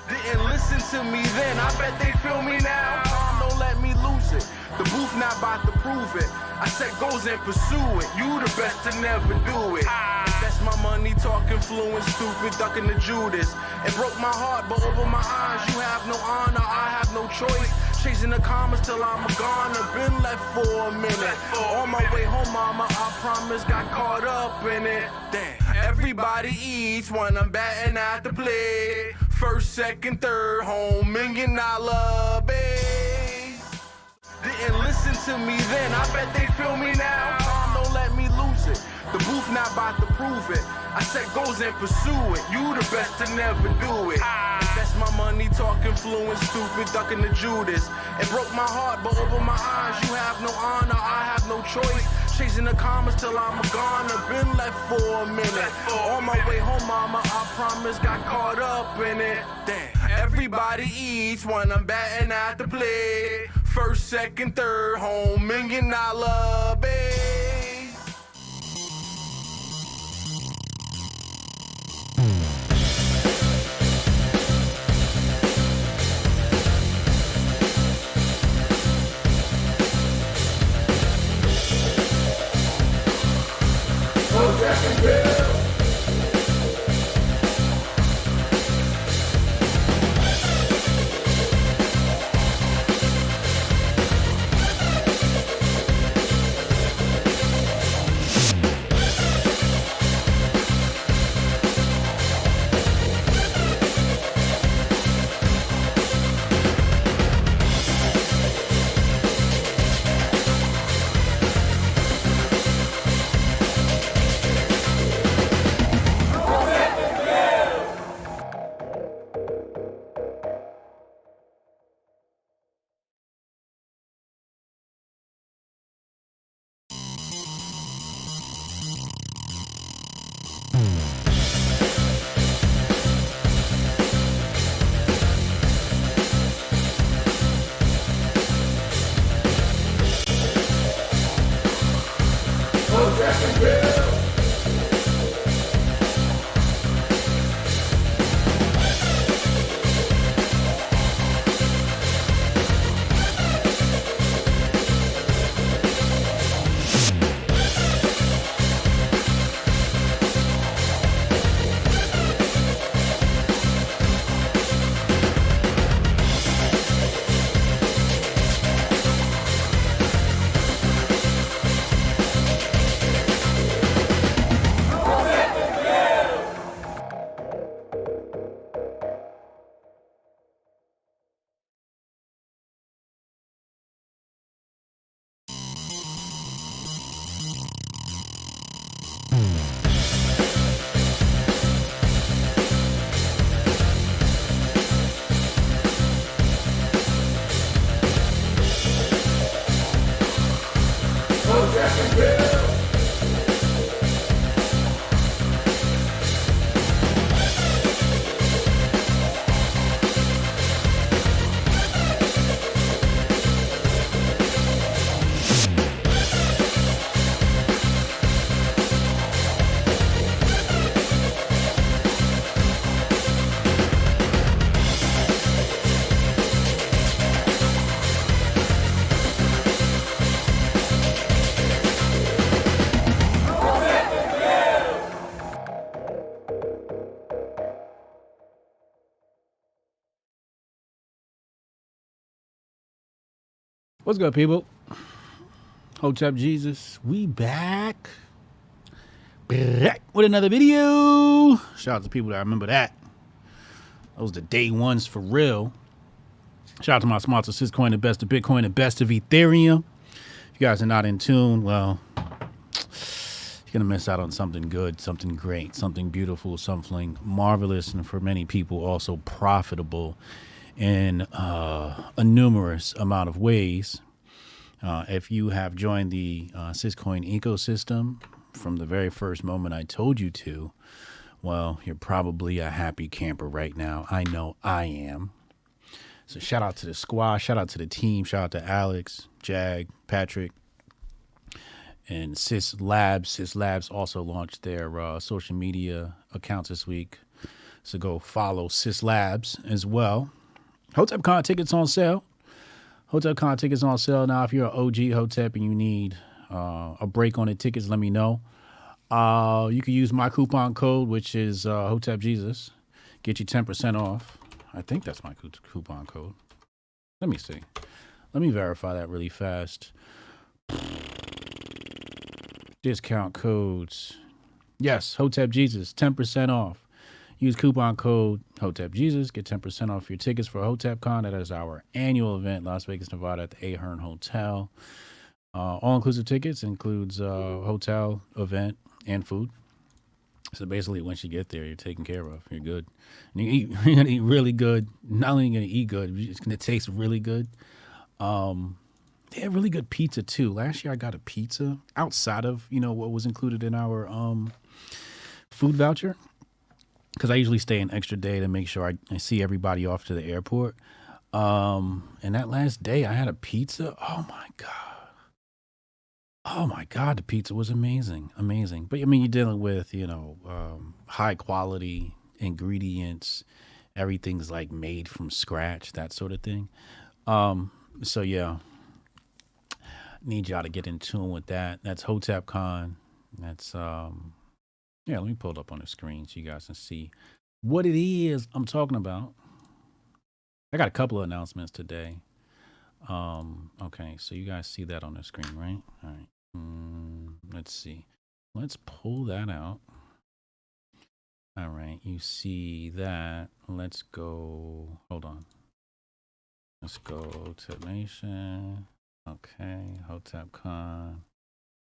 Didn't listen to me then, I bet they feel me now. Time don't let me lose it. The booth not about to prove it. I set goals and pursue it. You the best to never do it. Invest my money talking fluent, stupid, ducking the Judas. It broke my heart, but over my eyes, you have no honor, I have no choice. Chasing the commas till I'm gone. I've been left for a minute. On my way home, mama, I promise, got caught up in it. Damn. Everybody eats when I'm batting at the plate. First, second, third, home, $1 million base. Didn't listen to me then, I bet they feel me now. Time don't let me lose it. The booth not about to prove it. I set goals and pursue it. You the best to never do it. Invest my money talking fluent, stupid, ducking the Judas. It broke my heart, but over my eyes, you have no honor, I have no choice. Chasing the commas till I'm gone. I've been left for a minute. On my way home, mama, I promise, got caught up in it. Damn. Everybody eats when I'm batting at the plate. First, second, third, home, $1 million base. What's good, people? Hotep Jesus, we back with another video. Shout out to people that remember that. Those the day ones for real. Shout out to my sponsor, Syscoin, the best of Bitcoin, the best of Ethereum. If you guys are not in tune, well, you're gonna miss out on something good, something great, something beautiful, something marvelous, and for many people also profitable in a numerous amount of ways. If you have joined the Syscoin ecosystem from the very first moment I told you to, well, you're probably a happy camper right now. I know I am. So shout out to the squad, shout out to the team, shout out to Alex, Jag, Patrick, and Sys Labs. Sys Labs also launched their social media accounts this week. So go follow Sis Labs as well. Hotepcon tickets on sale. Hotepcon tickets on sale now. If you're an OG Hotep and you need a break on the tickets, let me know. You can use my coupon code, which is Hotep Jesus. Get you 10% off. I think that's my coupon code. Let me see. Let me verify that really fast. Discount codes. Yes, Hotep Jesus, 10% off. Use coupon code Hotep Jesus. Get 10% off your tickets for Hotepcon. That is our annual event, Las Vegas, Nevada, at the Ahern Hotel. All-inclusive tickets includes hotel, event, and food. So basically, once you get there, you're taken care of. You're good. And you're gonna eat really good. Not only gonna eat good, it's gonna taste really good. They have really good pizza too. Last year I got a pizza outside of what was included in our food voucher, because I usually stay an extra day to make sure I see everybody off to the airport. And that last day I had a pizza. Oh my God, the pizza was amazing. But I mean, you're dealing with, high quality ingredients. Everything's like made from scratch, that sort of thing. So yeah, need y'all to get in tune with that. That's Hotepcon. That's, let me pull it up on the screen so you guys can see what it is I'm talking about. I got a couple of announcements today. Okay, so you guys see that on the screen, right? All right. Let's see. Let's pull that out. All right, you see that. Let's go. Hold on. Let's go to Nation. Okay, Hotepcon.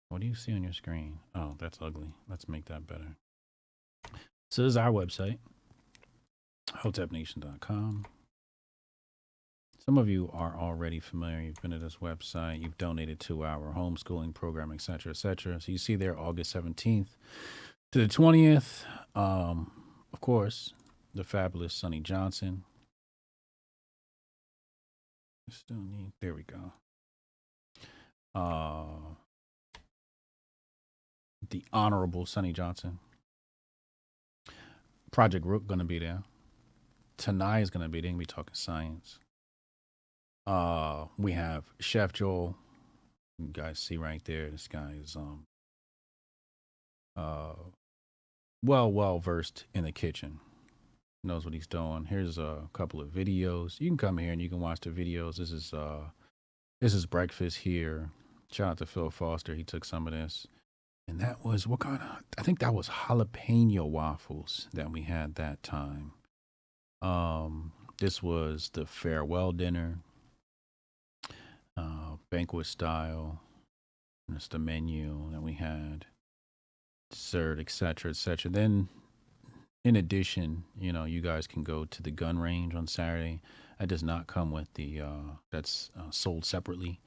What do you see on your screen? Oh, that's ugly. Let's make that better. So this is our website, hotepnation.com. Some of you are already familiar. You've been to this website. You've donated to our homeschooling program, et cetera, et cetera. So you see there August 17th to the 20th. Of course, the fabulous Sonny Johnson. There we go. The Honorable Sonny Johnson. Project Rook going to be there. Tanai is going to be there. Going to be talking science. We have Chef Joel. You guys see right there. This guy is well versed in the kitchen. Knows what he's doing. Here's a couple of videos. You can come here and you can watch the videos. This is breakfast here. Shout out to Phil Foster. He took some of this. And that was I think that was jalapeno waffles that we had that time. This was the farewell dinner. Banquet style. That's the menu that we had. Dessert, etc., etc. Then, in addition, you guys can go to the gun range on Saturday. That does not come with the, that's sold separately.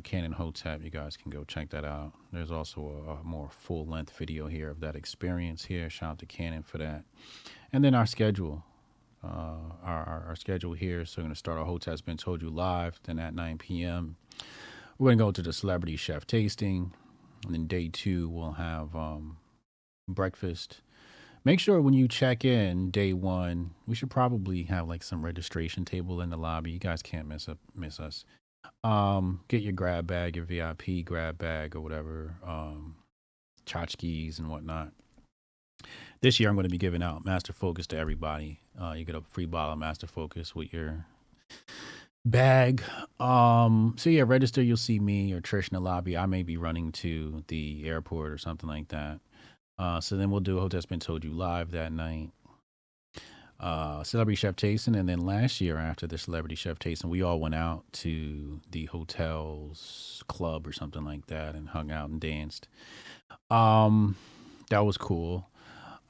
Canon Hotep, you guys can go check that out. There's also a more full-length video here of that experience here. Shout out to Canon for that. And then our schedule. Our schedule here. So we're going to start our Hotep's Been Told You live. Then at 9 p.m., we're going to go to the celebrity chef tasting. And then day 2, we'll have breakfast. Make sure when you check in day 1, we should probably have like some registration table in the lobby. You guys can't miss us. Get your grab bag, your VIP grab bag or whatever, tchotchkes and whatnot. This year, I'm going to be giving out Master Focus to everybody. You get a free bottle of Master Focus with your bag. So yeah, register. You'll see me or Trish in the lobby. I may be running to the airport or something like that. So then we'll do Hotep's Been Told You live that night. Celebrity chef tasting, and then last year after the celebrity chef tasting, we all went out to the hotel's club or something like that and hung out and danced. That was cool.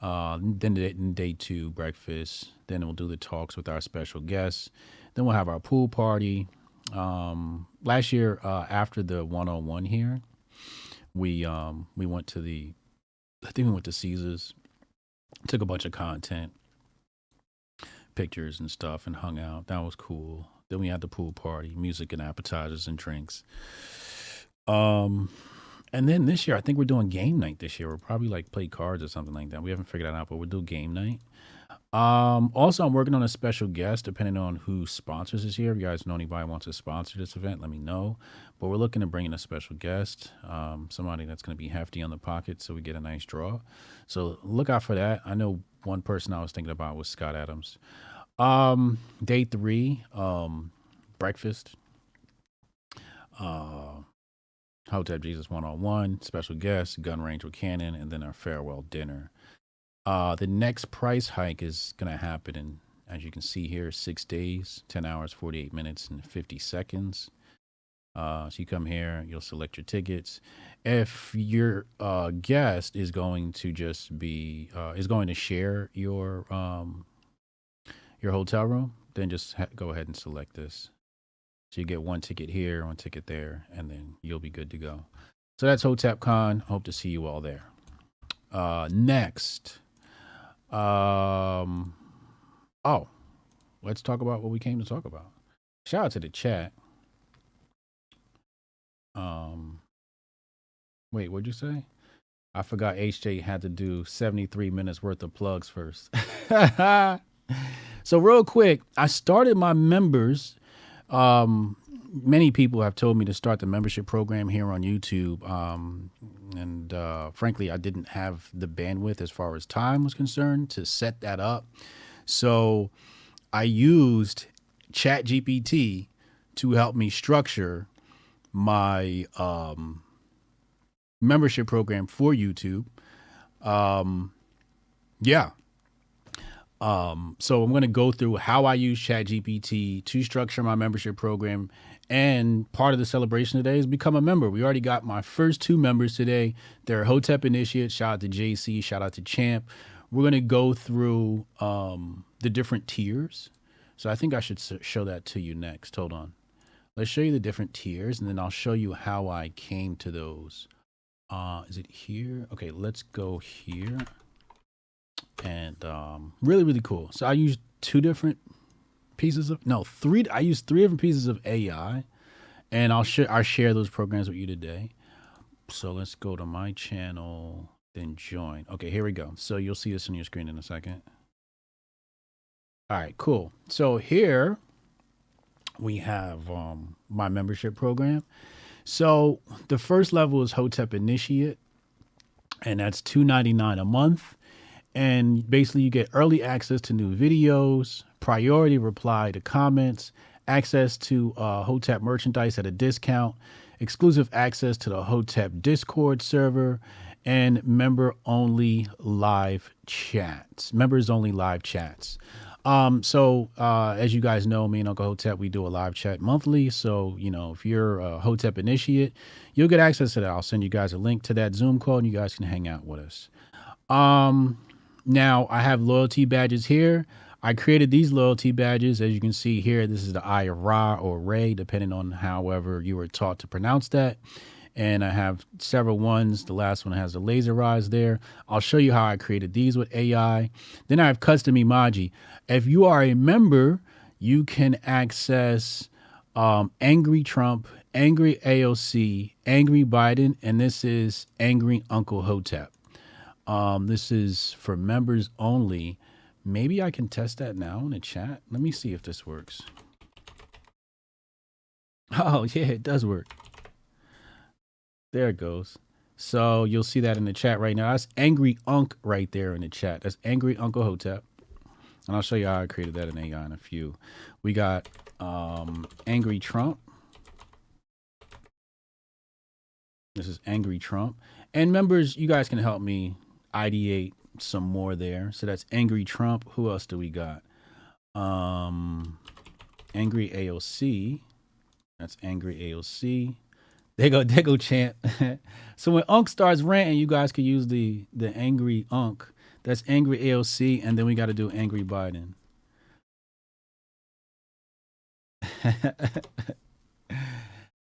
Then day 2, breakfast. Then we'll do the talks with our special guests. Then we'll have our pool party. Last year, after the 101 here, we went to I think we went to Caesars, took a bunch of content, pictures and stuff, and hung out. That was cool. Then we had the pool party, music and appetizers and drinks. And then this year, I think we're doing game night this year. We'll probably like play cards or something like that. We haven't figured that out, but we'll do game night. Also, I'm working on a special guest, depending on who sponsors this here. If you guys know anybody who wants to sponsor this event, let me know. But we're looking to bring in a special guest, somebody that's going to be hefty on the pocket, so we get a nice draw. So look out for that. I know one person I was thinking about was Scott Adams. Day 3, breakfast. Hotep Jesus 101, special guest, gun range with Cannon, and then our farewell dinner. The next price hike is going to happen in, as you can see here, 6 days, 10 hours, 48 minutes, and 50 seconds. So you come here, you'll select your tickets. If your guest is going to just be, is going to share your hotel room, then just go ahead and select this. So you get one ticket here, one ticket there, and then you'll be good to go. So that's Hotepcon. Hope to see you all there. Next. Let's talk about what we came to talk about. Shout out to the chat. Wait, what'd you say? I forgot HJ had to do 73 minutes worth of plugs first. So real quick, I started my members. Many people have told me to start the membership program here on YouTube. And frankly, I didn't have the bandwidth as far as time was concerned to set that up. So I used ChatGPT to help me structure my membership program for YouTube. So I'm going to go through how I use ChatGPT to structure my membership program. And part of the celebration today is become a member. We already got my first 2 members today. They're Hotep Initiate. Shout out to JC. Shout out to Champ. We're going to go through the different tiers. So I think I should show that to you next. Hold on. Let's show you the different tiers, and then I'll show you how I came to those. Is it here? Okay, let's go here. And really, really cool. So I used 3 different pieces of AI, and I'll share those programs with you today. So let's go to my channel, then join. Okay, here we go. So you'll see this on your screen in a second. All right, cool. So here we have my membership program. So the first level is Hotep Initiate, and that's $2.99 a month. And basically you get early access to new videos, priority reply to comments, access to Hotep merchandise at a discount, exclusive access to the Hotep Discord server, and members-only live chats. So as you guys know, me and Uncle Hotep, we do a live chat monthly. So, you know, if you're a Hotep Initiate, you'll get access to that. I'll send you guys a link to that Zoom call and you guys can hang out with us. Now I have loyalty badges here. I created these loyalty badges. As you can see here, this is the Eye of Ra or Ray, depending on however you were taught to pronounce that. And I have several ones. The last one has the laser eyes there. I'll show you how I created these with AI. Then I have custom emoji. If you are a member, you can access Angry Trump, Angry AOC, Angry Biden, and this is Angry Uncle Hotep. This is for members only. Maybe I can test that now in the chat. Let me see if this works. Oh, yeah, it does work. There it goes. So you'll see that in the chat right now. That's Angry Unc right there in the chat. That's Angry Uncle Hotep. And I'll show you how I created that in AI in a few. We got Angry Trump. This is Angry Trump. And members, you guys can help me ideate some more there. So that's Angry Trump. Who else do we got? Angry AOC. That's Angry AOC. There go Champ. So when Unc starts ranting, you guys can use the Angry Unc. That's Angry AOC, and then we got to do Angry Biden.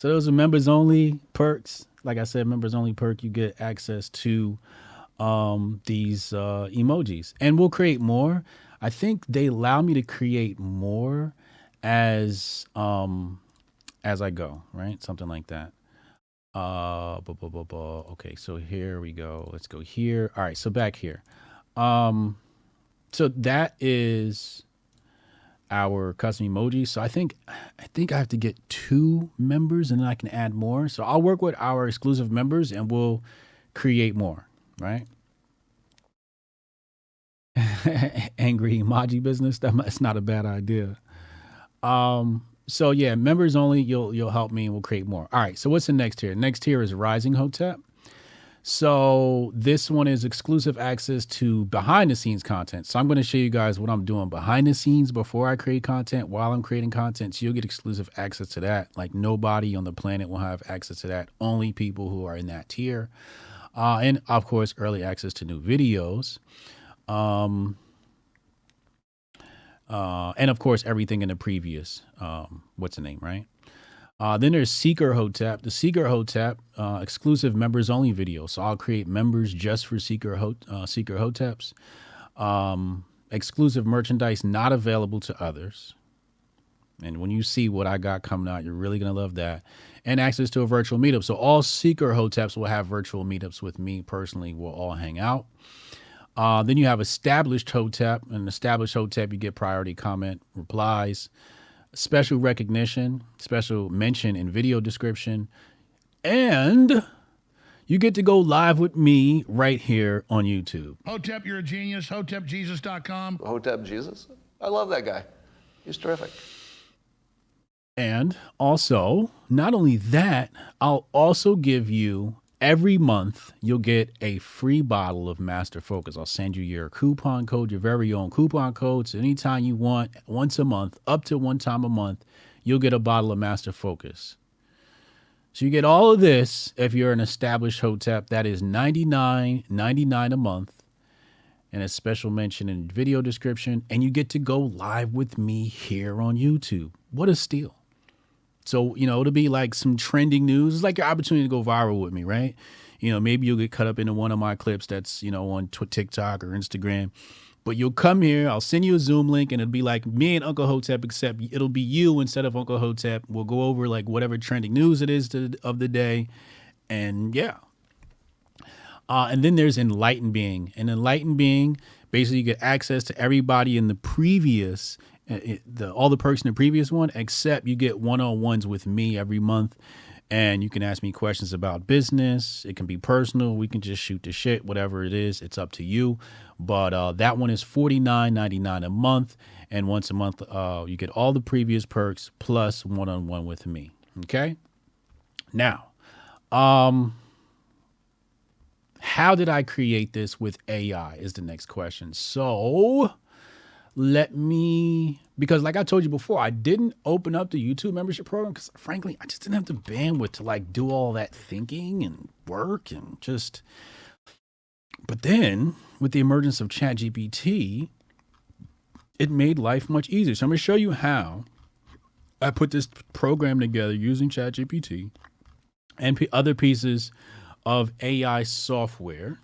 So those are members only perks. Like I said, members only perk. You get access to these emojis, and we'll create more. I think they allow me to create more as I go, right? Something like that. Okay, so here we go. Let's go here. All right, so back here. So So that is our custom emoji. So I think I have to get 2 members and then I can add more. So I'll work with our exclusive members and we'll create more, right? Angry emoji business. That's not a bad idea. So yeah, members only, you'll help me and we'll create more. All right. So what's the next tier? Next tier is Rising Hotep. So this one is exclusive access to behind the scenes content. So I'm going to show you guys what I'm doing behind the scenes before I create content, while I'm creating content. So you'll get exclusive access to that. Like nobody on the planet will have access to that. Only people who are in that tier. And of course, early access to new videos. And of course, everything in the previous, what's the name, right? Then there's Seeker Hotep. The Seeker Hotep, exclusive members only video. So I'll create members just for Seeker Hoteps. Exclusive merchandise not available to others. And when you see what I got coming out, you're really going to love that. And access to a virtual meetup. So all Seeker Hoteps will have virtual meetups with me personally. We'll all hang out. Then you have established Hotep. An established Hotep, you get priority comment replies, special recognition, special mention in video description, and you get to go live with me right here on YouTube. Hotep, you're a genius. Hotepjesus.com. Hotep Jesus? I love that guy. He's terrific. And also, not only that, I'll also give you every month, you'll get a free bottle of Master Focus. I'll send you your coupon code, your very own coupon code. So anytime you want, once a month, up to 1 time a month, you'll get a bottle of Master Focus. So you get all of this if you're an established Hotep. That is $99.99 a month. And a special mention in video description. And you get to go live with me here on YouTube. What a steal. So, you know, it'll be like some trending news. It's like your opportunity to go viral with me, right? You know, maybe you'll get cut up into one of my clips that's, you know, on TikTok or Instagram. But you'll come here, I'll send you a Zoom link, and it'll be like me and Uncle Hotep, except it'll be you instead of Uncle Hotep. We'll go over like whatever trending news it is of the day. And yeah. And then there's Enlightened Being. And Enlightened Being, basically you get access to everybody in the previous all the perks in the previous one, except you get one-on-ones with me every month, and you can ask me questions about business. It can be personal. We can just shoot the shit, whatever it is. It's up to you. But that one is $49.99 a month, and once a month you get all the previous perks plus one-on-one with me. Okay. Now, how did I create this with AI is the next question. So because like I told you before, I didn't open up the YouTube membership program because frankly, I just didn't have the bandwidth to like do all that thinking and work and just, but then with the emergence of ChatGPT, it made life much easier. So I'm going to show you how I put this program together using ChatGPT and other pieces of AI software.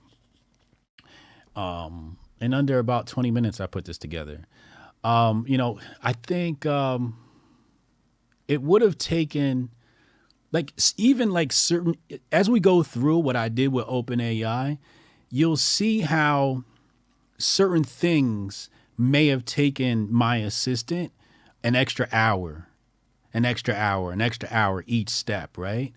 In under about 20 minutes, I put this together. You know, I think it would have taken like even like certain, as we go through what I did with OpenAI, you'll see how certain things may have taken my assistant an extra hour each step, right?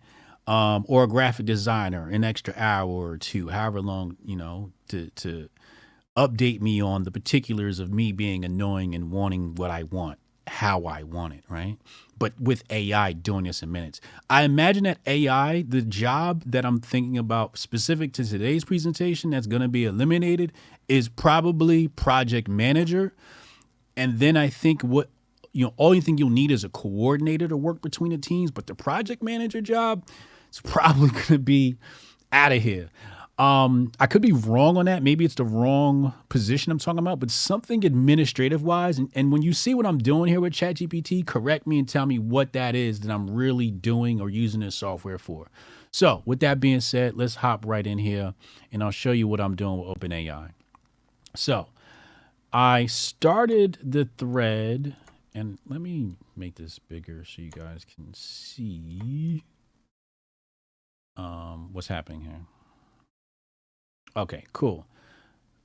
Or a graphic designer, an extra hour or two, however long, you know, to update me on the particulars of me being annoying and wanting what I want, how I want it, right? But with AI doing this in minutes. I imagine that AI, the job that I'm thinking about specific to today's presentation that's going to be eliminated is probably project manager. And then I think all you think you'll need is a coordinator to work between the teams, but the project manager job is probably going to be out of here. I could be wrong on that. Maybe it's the wrong position I'm talking about, but something administrative wise. And when you see what I'm doing here with ChatGPT, correct me and tell me what that is that I'm really doing or using this software for. So with that being said, let's hop right in here and I'll show you what I'm doing with OpenAI. So I started the thread, and let me make this bigger so you guys can see what's happening here. Okay, cool.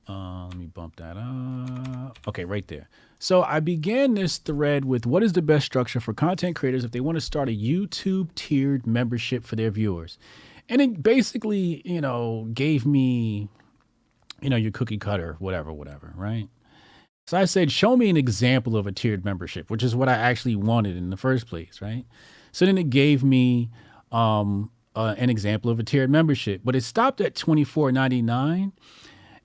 Let me bump that up. Okay, right there. So I began this thread with what is the best structure for content creators if they want to start a YouTube tiered membership for their viewers. And it basically, gave me, your cookie cutter, whatever, right? So I said, show me an example of a tiered membership, which is what I actually wanted in the first place, right? So then it gave me an example of a tiered membership, but it stopped at $24.99.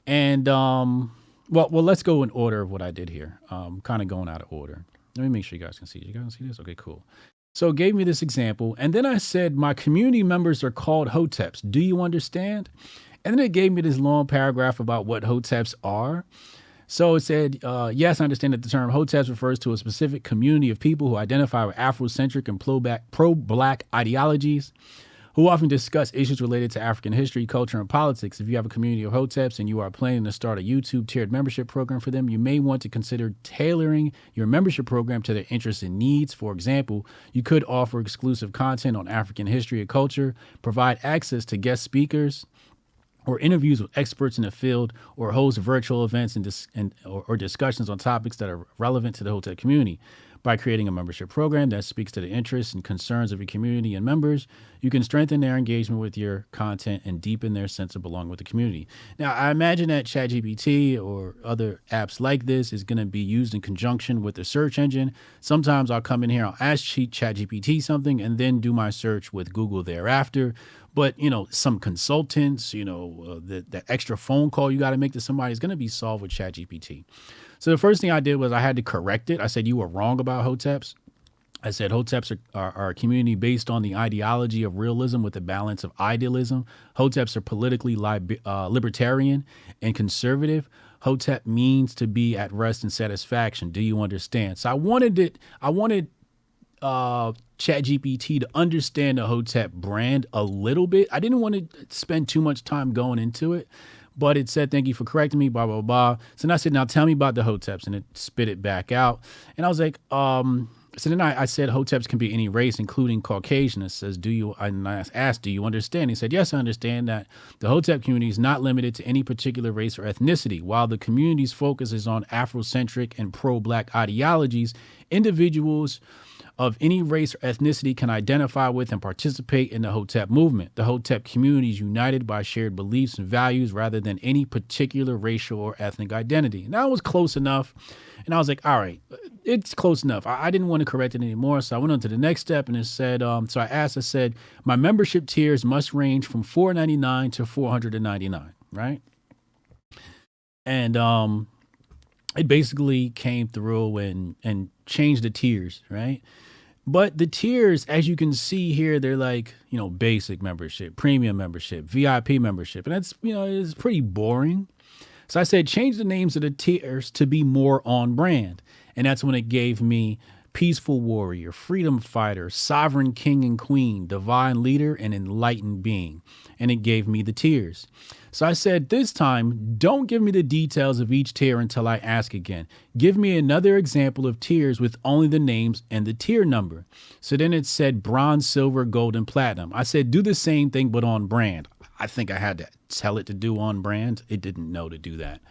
And well, let's go in order of what I did here. Kind of going out of order. Let me make sure you guys can see it. You guys see this? Okay, cool. So it gave me this example, and then I said, my community members are called Hoteps. Do you understand? And then it gave me this long paragraph about what Hoteps are. So it said, yes, I understand that the term Hoteps refers to a specific community of people who identify with Afrocentric and pro-Black ideologies, who often discuss issues related to African history, culture, and politics. If you have a community of Hoteps and you are planning to start a YouTube tiered membership program for them, you may want to consider tailoring your membership program to their interests and needs. For example, you could offer exclusive content on African history and culture, provide access to guest speakers, or interviews with experts in the field, or host virtual events or discussions on topics that are relevant to the Hotep community. By creating a membership program that speaks to the interests and concerns of your community and members, you can strengthen their engagement with your content and deepen their sense of belonging with the community. Now, I imagine that ChatGPT or other apps like this is going to be used in conjunction with the search engine. Sometimes I'll come in here, I'll ask ChatGPT something and then do my search with Google thereafter. But, some consultants, that extra phone call you got to make to somebody is going to be solved with ChatGPT. So the first thing I did was I had to correct it. I said, you were wrong about Hoteps. I said, Hoteps are a community based on the ideology of realism with a balance of idealism. Hoteps are politically libertarian and conservative. Hotep means to be at rest and satisfaction. Do you understand? So I wanted ChatGPT to understand the Hotep brand a little bit. I didn't want to spend too much time going into it, but it said, thank you for correcting me, blah, blah, blah. So then I said, now tell me about the Hoteps, and it spit it back out. And I was like, so then I said, Hoteps can be any race, including Caucasian. It says, and I asked, do you understand? He said, yes, I understand that the Hotep community is not limited to any particular race or ethnicity. While the community's focus is on Afrocentric and pro-Black ideologies, individuals of any race or ethnicity can identify with and participate in the Hotep movement. The Hotep community is united by shared beliefs and values rather than any particular racial or ethnic identity. And that was close enough. And I was like, all right, it's close enough. I didn't want to correct it anymore. So I went on to the next step and it said, so I said, my membership tiers must range from $4.99 to $499, right? And it basically came through and changed the tiers, right? But the tiers, as you can see here, they're like, basic membership, premium membership, VIP membership. And that's, it's pretty boring. So I said, change the names of the tiers to be more on brand. And that's when it gave me peaceful warrior, freedom fighter, sovereign king and queen, divine leader, and enlightened being. And it gave me the tiers. So I said, this time, don't give me the details of each tier until I ask again. Give me another example of tiers with only the names and the tier number. So then it said bronze, silver, gold, and platinum. I said, do the same thing, but on brand. I think I had to tell it to do on brand. It didn't know to do that.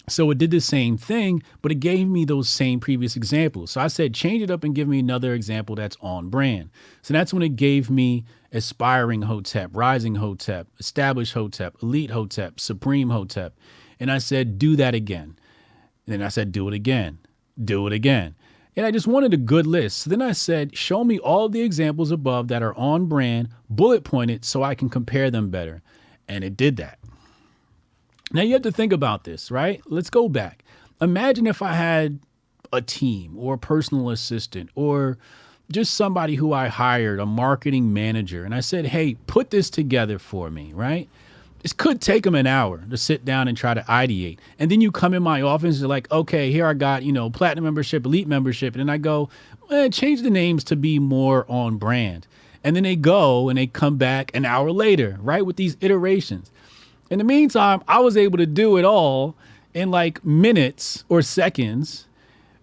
So it did the same thing, but it gave me those same previous examples. So I said, change it up and give me another example that's on brand. So that's when it gave me aspiring Hotep, rising Hotep, established Hotep, elite Hotep, supreme Hotep. And I said, do that again. And then I said, do it again, do it again. And I just wanted a good list. So then I said, show me all the examples above that are on brand, bullet pointed, so I can compare them better. And it did that. Now you have to think about this, right? Let's go back. Imagine if I had a team or a personal assistant or just somebody who I hired, a marketing manager, and I said, hey, put this together for me, right? This could take them an hour to sit down and try to ideate. And then you come in my office, you're like, okay, here I got, platinum membership, elite membership. And then I go, change the names to be more on brand. And then they go and they come back an hour later, right? With these iterations. In the meantime, I was able to do it all in like minutes or seconds.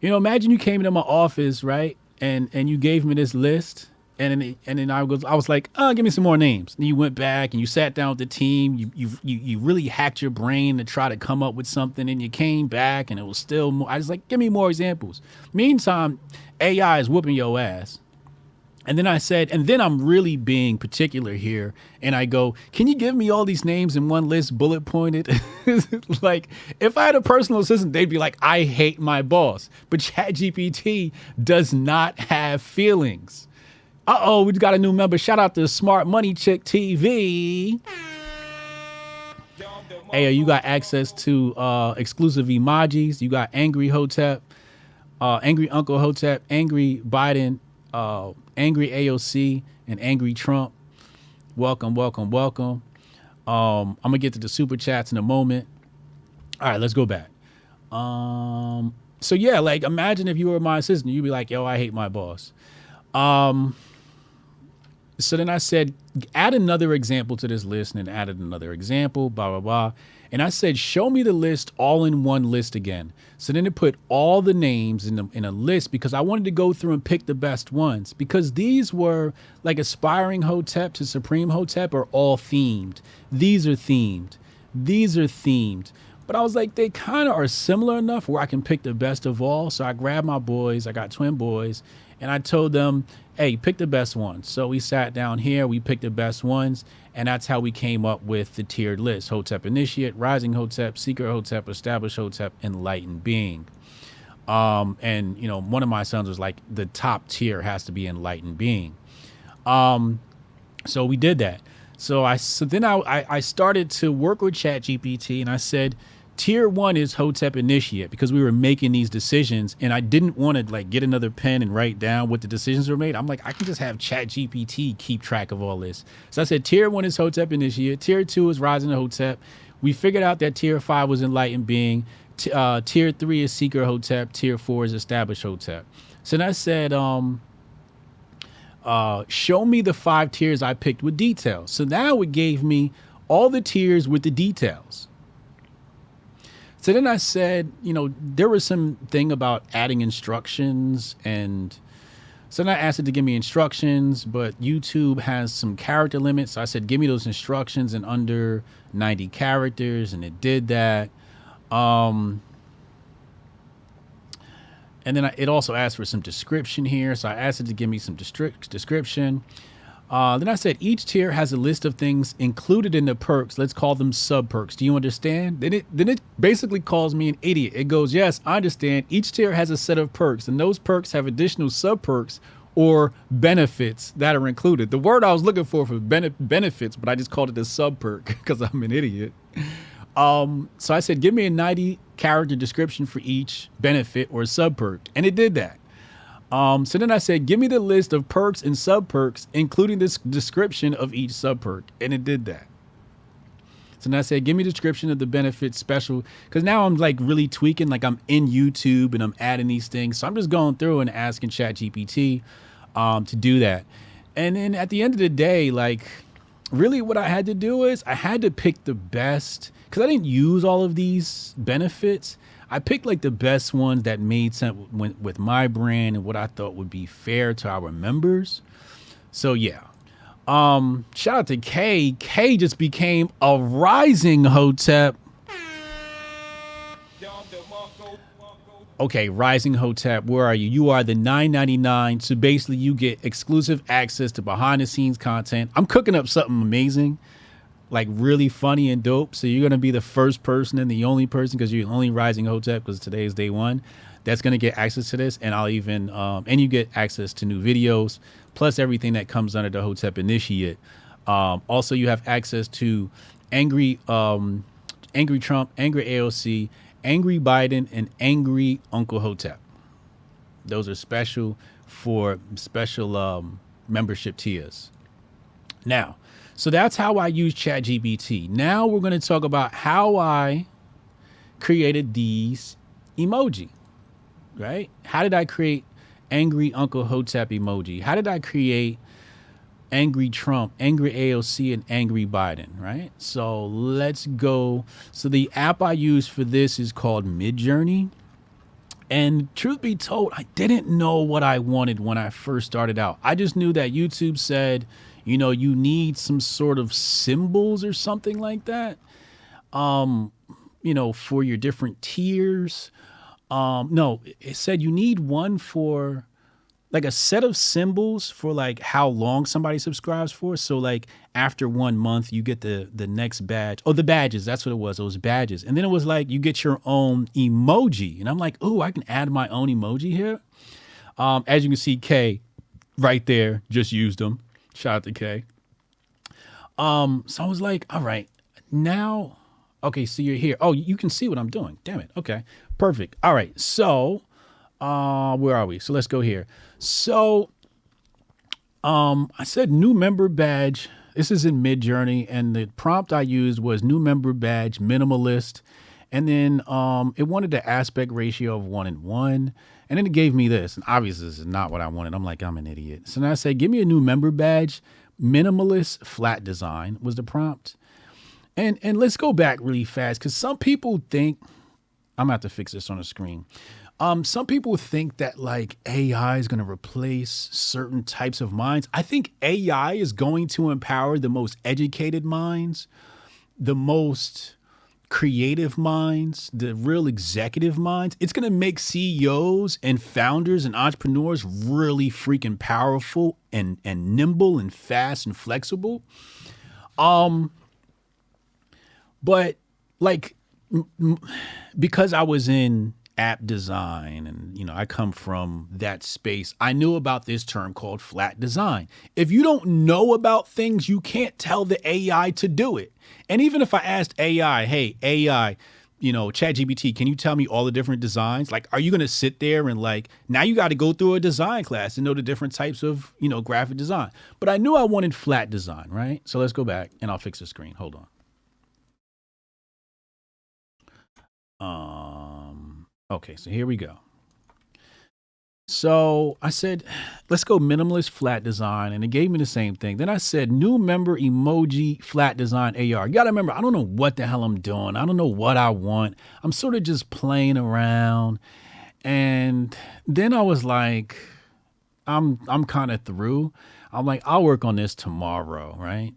Imagine you came into my office, right? And you gave me this list then I was like, oh, give me some more names. And you went back and you sat down with the team. You really hacked your brain to try to come up with something, and you came back and it was still more. I was like, give me more examples. Meantime, AI is whooping your ass. And then I said, and then I'm really being particular here. And I go, can you give me all these names in one list, bullet pointed? Like, if I had a personal assistant, they'd be like, I hate my boss. But ChatGPT does not have feelings. Uh-oh, we got a new member. Shout out to Smart Money Chick TV. Hey, you got access to exclusive emojis. You got Angry Hotep, Angry Uncle Hotep, Angry Biden, Angry AOC, and Angry Trump. Welcome, welcome, welcome. I'm going to get to the super chats in a moment. All right, let's go back. So yeah, like, imagine if you were my assistant, you'd be like, yo, I hate my boss. So then I said, add another example to this list, and then added another example, blah, blah, blah. And I said, show me the list all in one list again. So then it put all the names in a list, because I wanted to go through and pick the best ones, because these were like aspiring Hotep to Supreme Hotep are all themed. These are themed. These are themed. But I was like, they kind of are similar enough where I can pick the best of all. So I grabbed my boys. I got twin boys. And I told them, hey, pick the best ones. So we sat down here, we picked the best ones, and that's how we came up with the tiered list: Hotep Initiate, Rising Hotep, Seeker Hotep, Established Hotep, Enlightened Being. And, you know, one of my sons was like, the top tier has to be Enlightened Being. So we did that. So then I started to work with ChatGPT, and I said, Tier 1 is Hotep Initiate, because we were making these decisions and I didn't want to like get another pen and write down what the decisions were made. I'm like, I can just have ChatGPT keep track of all this. So I said, Tier 1 is Hotep Initiate. Tier 2 is Rising Hotep. We figured out that Tier 5 was Enlightened Being. Tier 3 is Seeker Hotep. Tier 4 is Established Hotep. So then I said, show me the 5 tiers I picked with details. So now it gave me all the tiers with the details. So then I said, you know, there was some thing about adding instructions, and so then I asked it to give me instructions, but YouTube has some character limits. So I said, give me those instructions in under 90 characters, and it did that. And then it also asked for some description here. So I asked it to give me some description. Then I said, each tier has a list of things included in the perks. Let's call them sub perks. Do you understand? Then it basically calls me an idiot. It goes, yes, I understand. Each tier has a set of perks, and those perks have additional sub perks or benefits that are included. The word I was looking for benefits, but I just called it a sub perk because I'm an idiot. So I said, give me a 90 character description for each benefit or sub perk. And it did that. So then I said, give me the list of perks and sub perks, including this description of each sub perk. And it did that. So then I said, give me a description of the benefits special. Because now I'm like really tweaking, like I'm in YouTube and I'm adding these things. So I'm just going through and asking ChatGPT to do that. And then at the end of the day, like really what I had to do is I had to pick the best, because I didn't use all of these benefits. I picked like the best ones that made sense with my brand and what I thought would be fair to our members. So yeah. Shout out to K. K just became a Rising Hotep. Okay, Rising Hotep, where are you? You are the $9.99. So basically you get exclusive access to behind the scenes content. I'm cooking up something amazing, like really funny and dope. So you're going to be the first person and the only person, because you're the only Rising Hotep, because today is day 1, that's going to get access to this. And I'll even, and you get access to new videos, plus everything that comes under the Hotep Initiate. Also, you have access to Angry Trump, Angry AOC, Angry Biden, and Angry Uncle Hotep. Those are special for special membership tiers. Now, so that's how I use ChatGPT. Now we're going to talk about how I created these emoji, right? How did I create Angry Uncle Hotep emoji? How did I create Angry Trump, Angry AOC, and Angry Biden, right? So let's go. So the app I use for this is called Midjourney. And truth be told, I didn't know what I wanted when I first started out. I just knew that YouTube said, you know, you need some sort of symbols or something like that, you know, for your different tiers. No, it said you need one for like a set of symbols for like how long somebody subscribes for. So like after 1 month, you get the next badge. Oh, the badges. That's what it was. It was badges. And then it was like you get your own emoji. And I'm like, oh, I can add my own emoji here. As you can see, K right there, just used them. Shout out to K. So I was like, all right, now, okay, so you're here. Oh, you can see what I'm doing. Damn it. Okay, perfect. All right. So where are we? So let's go here. So I said new member badge. This is in Midjourney, and the prompt I used was new member badge minimalist. And then it wanted the aspect ratio of 1:1. And then it gave me this. And obviously this is not what I wanted. I'm like, I'm an idiot. So then I said, give me a new member badge, minimalist flat design was the prompt. And let's go back really fast, because some people think, I'm gonna have to fix this on the screen. Some people think that like AI is going to replace certain types of minds. I think AI is going to empower the most educated minds, the most creative minds, the real executive minds. It's going to make CEOs and founders and entrepreneurs really freaking powerful and nimble and fast and flexible. But like, because I was in app design and, you know, I come from that space, I knew about this term called flat design. If you don't know about things, you can't tell the AI to do it. And even if I asked AI, hey, AI, you know, ChatGPT, can you tell me all the different designs? Like, are you going to sit there and like, now you got to go through a design class and know the different types of, you know, graphic design. But I knew I wanted flat design, right? So let's go back and I'll fix the screen. Hold on. Okay, so here we go. So I said, let's go minimalist flat design. And it gave me the same thing. Then I said, new member emoji flat design AR. You got to remember, I don't know what the hell I'm doing. I don't know what I want. I'm sort of just playing around. And then I was like, I'm kind of through. I'm like, I'll work on this tomorrow, right?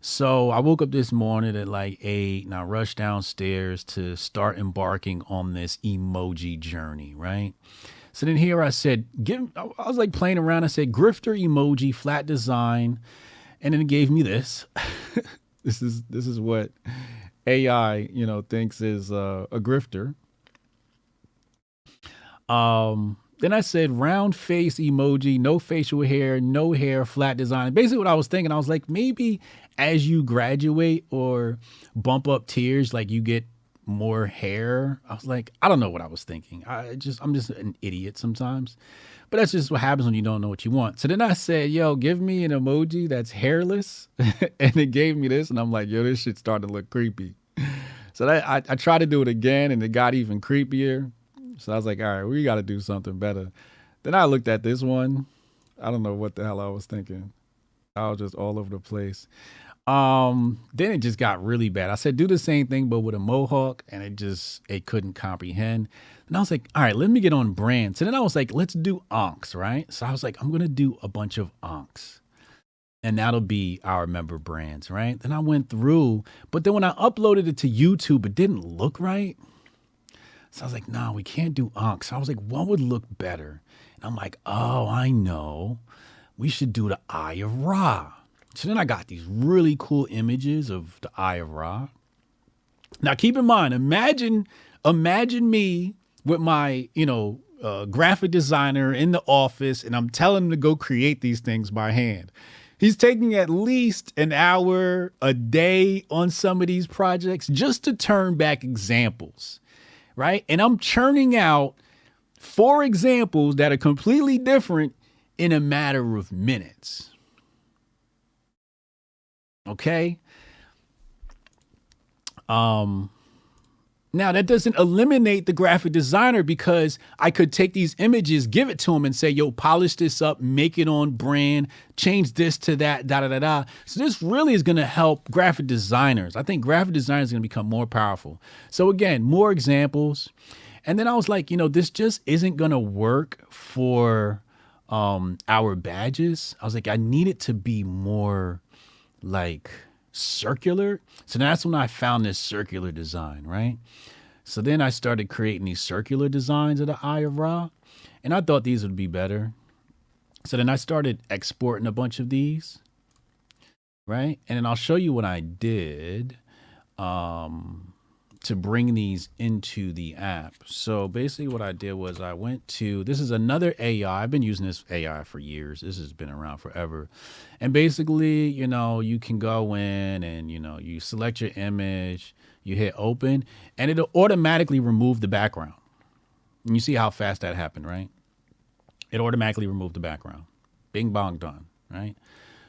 So I woke up this morning at like 8 and I rushed downstairs to start embarking on this emoji journey, right? So then here I said, I was like playing around. I said, grifter emoji, flat design. And then it gave me this. This is what AI, you know, thinks is a grifter. Then I said round face emoji, no facial hair, no hair, flat design. Basically what I was thinking, I was like, maybe as you graduate or bump up tiers, like you get more hair. I was like, I don't know what I was thinking. I'm just an idiot sometimes, but that's just what happens when you don't know what you want. So then I said, yo, give me an emoji that's hairless. And it gave me this. And I'm like, yo, this shit started to look creepy. So I tried to do it again and it got even creepier. So I was like, all right, we got to do something better. Then I looked at this one. I don't know what the hell I was thinking. I was just all over the place. Then it just got really bad. I said, do the same thing, but with a mohawk. And it couldn't comprehend. And I was like, all right, let me get on brand. So then I was like, let's do onks, right? So I was like, I'm going to do a bunch of onks. And that'll be our member brands, right? Then I went through, but then when I uploaded it to YouTube, it didn't look right. So I was like, no, we can't do onks. So I was like, what would look better? And I'm like, oh, I know. We should do the Eye of Ra. So then I got these really cool images of the Eye of Ra. Now, keep in mind, imagine me with my, graphic designer in the office, and I'm telling him to go create these things by hand. He's taking at least an hour a day on some of these projects just to turn back examples, right? And I'm churning out 4 examples that are completely different in a matter of minutes. Okay. Now that doesn't eliminate the graphic designer, because I could take these images, give it to him and say, yo, polish this up, make it on brand, change this to that, da-da-da-da. So this really is going to help graphic designers. I think graphic designers are going to become more powerful. So again, more examples. And then I was like, this just isn't going to work for our badges. I was like, I need it to be more like circular. So that's when I found this circular design, right? So then I started creating these circular designs of the Eye of Ra, and I thought these would be better. So then I started exporting a bunch of these, right? And then I'll show you what I did to bring these into the app. So basically what I did was I went to, this is another AI. I've been using this AI for years. This has been around forever. And basically, you can go in and, you select your image, you hit open, and it'll automatically remove the background. And you see how fast that happened, right? It automatically removed the background. Bing, bong, done, right?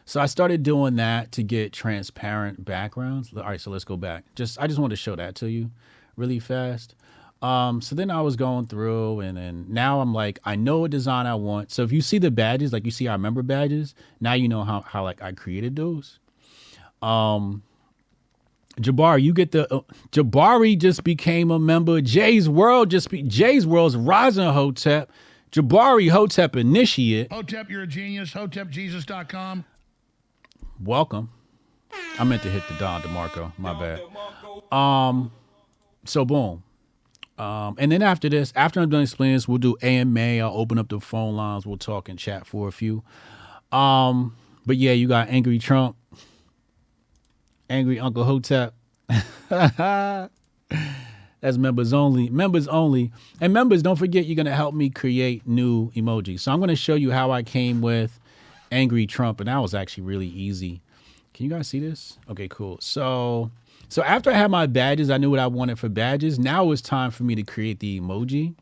So I started doing that to get transparent backgrounds. All right, so let's go back. I just wanted to show that to you really fast. So then I was going through, and then now I'm like, I know what design I want. So if you see the badges, like you see our member badges, now you know how like I created those. Jabari, you get the Jabari just became a member. Jay's World's rising Hotep. Jabari Hotep initiate. Hotep, you're a genius. Hotepjesus.com. Welcome. I meant to hit the Don DeMarco. My bad. So boom. And then after this, after I'm done explaining this, we'll do AMA. I'll open up the phone lines. We'll talk and chat for a few. But yeah, you got Angry Trump, Angry Uncle Hotep. That's members only. Members only. And members, don't forget, you're going to help me create new emojis. So I'm going to show you how I came with Angry Trump. And that was actually really easy. Can you guys see this? Okay, cool. So after I had my badges, I knew what I wanted for badges. Now it's time for me to create the emoji.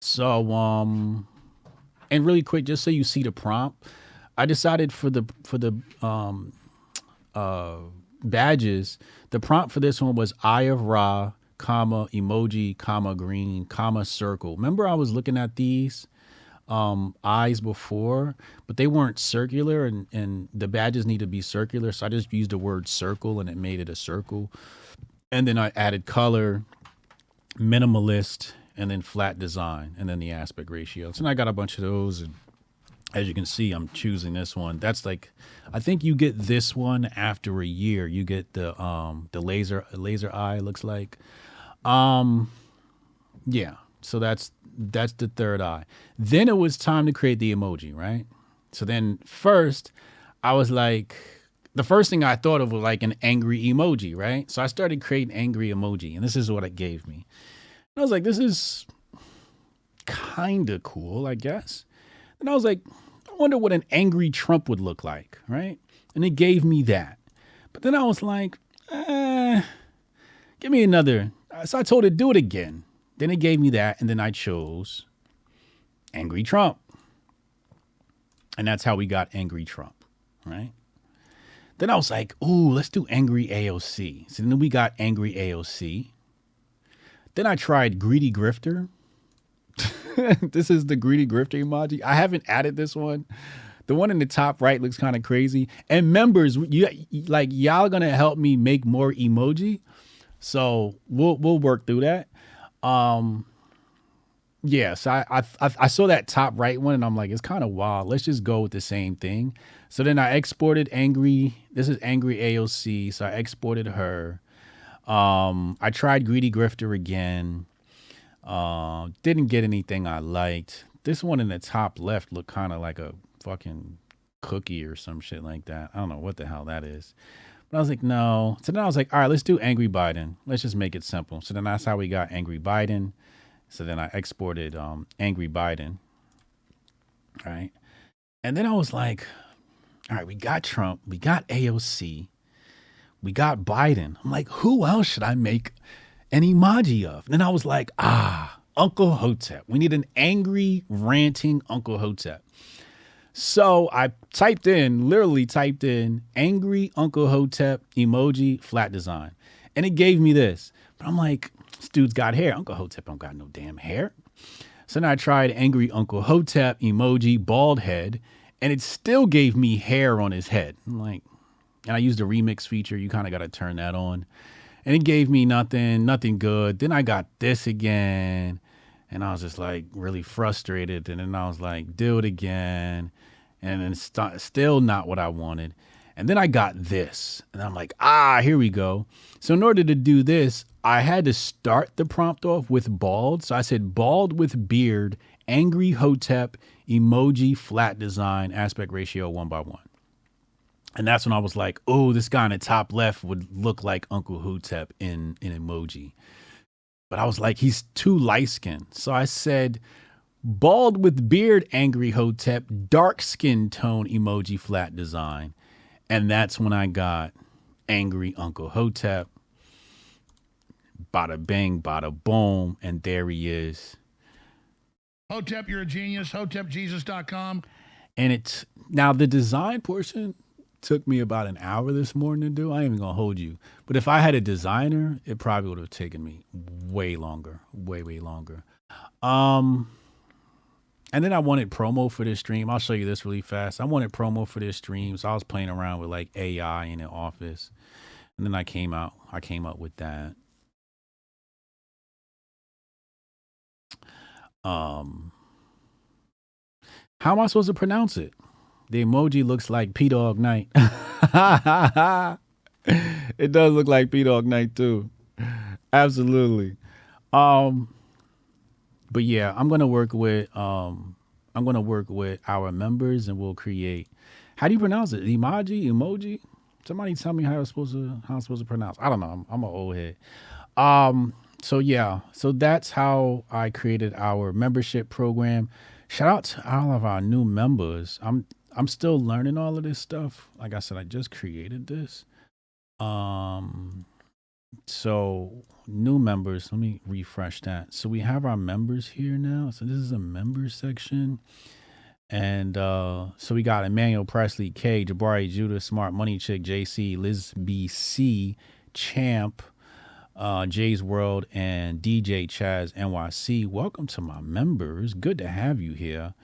So, and really quick, just so you see the prompt, I decided for the badges, the prompt for this one was Eye of Ra, comma, emoji, comma, green, comma, circle. Remember I was looking at these eyes before, but they weren't circular, and the badges need to be circular. So I just used the word circle and it made it a circle. And then I added color, minimalist, and then flat design, and then the aspect ratio. So I got a bunch of those, and as you can see, I'm choosing this one. That's like, I think you get this one after a year. You get the laser eye, looks like. Yeah. So that's the third eye. Then it was time to create the emoji, right? So then first, I was like, the first thing I thought of was like an angry emoji, right? So I started creating angry emoji, and this is what it gave me. And I was like, this is kind of cool, I guess. And I was like, I wonder what an angry Trump would look like, right? And it gave me that. But then I was like, give me another. So I told it, do it again. Then it gave me that, and then I chose Angry Trump. And that's how we got Angry Trump, right? Then I was like, ooh, let's do Angry AOC. So then we got Angry AOC. Then I tried Greedy Grifter. This is the Greedy Grifter emoji. I haven't added this one. The one in the top right looks kind of crazy. And members, y'all gonna help me make more emoji. So we'll work through that. Yeah, so I saw that top right one, and I'm like, it's kind of wild. Let's just go with the same thing. So then I exported Angry. This is Angry AOC. So I exported her. I tried Greedy Grifter again. Didn't get anything I liked. This one in the top left looked kind of like a fucking cookie or some shit like that. I don't know what the hell that is. But I was like, no. So then I was like, all right, let's do Angry Biden. Let's just make it simple. So then that's how we got Angry Biden. So then I exported Angry Biden. All right. And then I was like, all right, we got Trump. We got AOC. We got Biden. I'm like, who else should I make an emoji of? And then I was like, Uncle Hotep. We need an angry, ranting Uncle Hotep. So I literally typed in angry Uncle Hotep emoji flat design. And it gave me this. But I'm like, this dude's got hair. Uncle Hotep don't got no damn hair. So then I tried angry Uncle Hotep emoji bald head, and it still gave me hair on his head. I'm like, and I used the remix feature. You kind of got to turn that on. And it gave me nothing good. Then I got this again. And I was just like really frustrated. And then I was like, do it again. And then still not what I wanted. And then I got this. And I'm like, here we go. So in order to do this, I had to start the prompt off with bald. So I said bald with beard, angry Hotep, emoji, flat design, aspect ratio 1:1. And that's when I was like, oh, this guy in the top left would look like Uncle Hotep in emoji. But I was like, he's too light skinned. So I said, bald with beard, angry Hotep, dark skin tone emoji, flat design. And that's when I got angry Uncle Hotep. Bada bang, bada boom. And there he is. Hotep, you're a genius. Hotepjesus.com. And it's now the design portion took me about an hour this morning to do. I ain't even gonna hold you. But if I had a designer, it probably would have taken me way longer. Way longer. And then I wanted promo for this stream. I'll show you this really fast. I wanted promo for this stream. So I was playing around with like AI in the office. And then I came up with that. How am I supposed to pronounce it? The emoji looks like P-Dog Night. It does look like P-Dog Night too. Absolutely. But yeah, I'm gonna work with our members and we'll create. How do you pronounce it? Emoji? Somebody tell me how I'm supposed to pronounce. I don't know. I'm an old head. So yeah, so that's how I created our membership program. Shout out to all of our new members. I'm still learning all of this stuff. Like I said, I just created this. So new members, let me refresh that. So we have our members here now. So this is a members section. And so we got Emmanuel Presley, K, Jabari Judah, Smart Money Chick, JC, Liz BC, Champ, Jay's World, and DJ Chaz NYC. Welcome to my members. Good to have you here.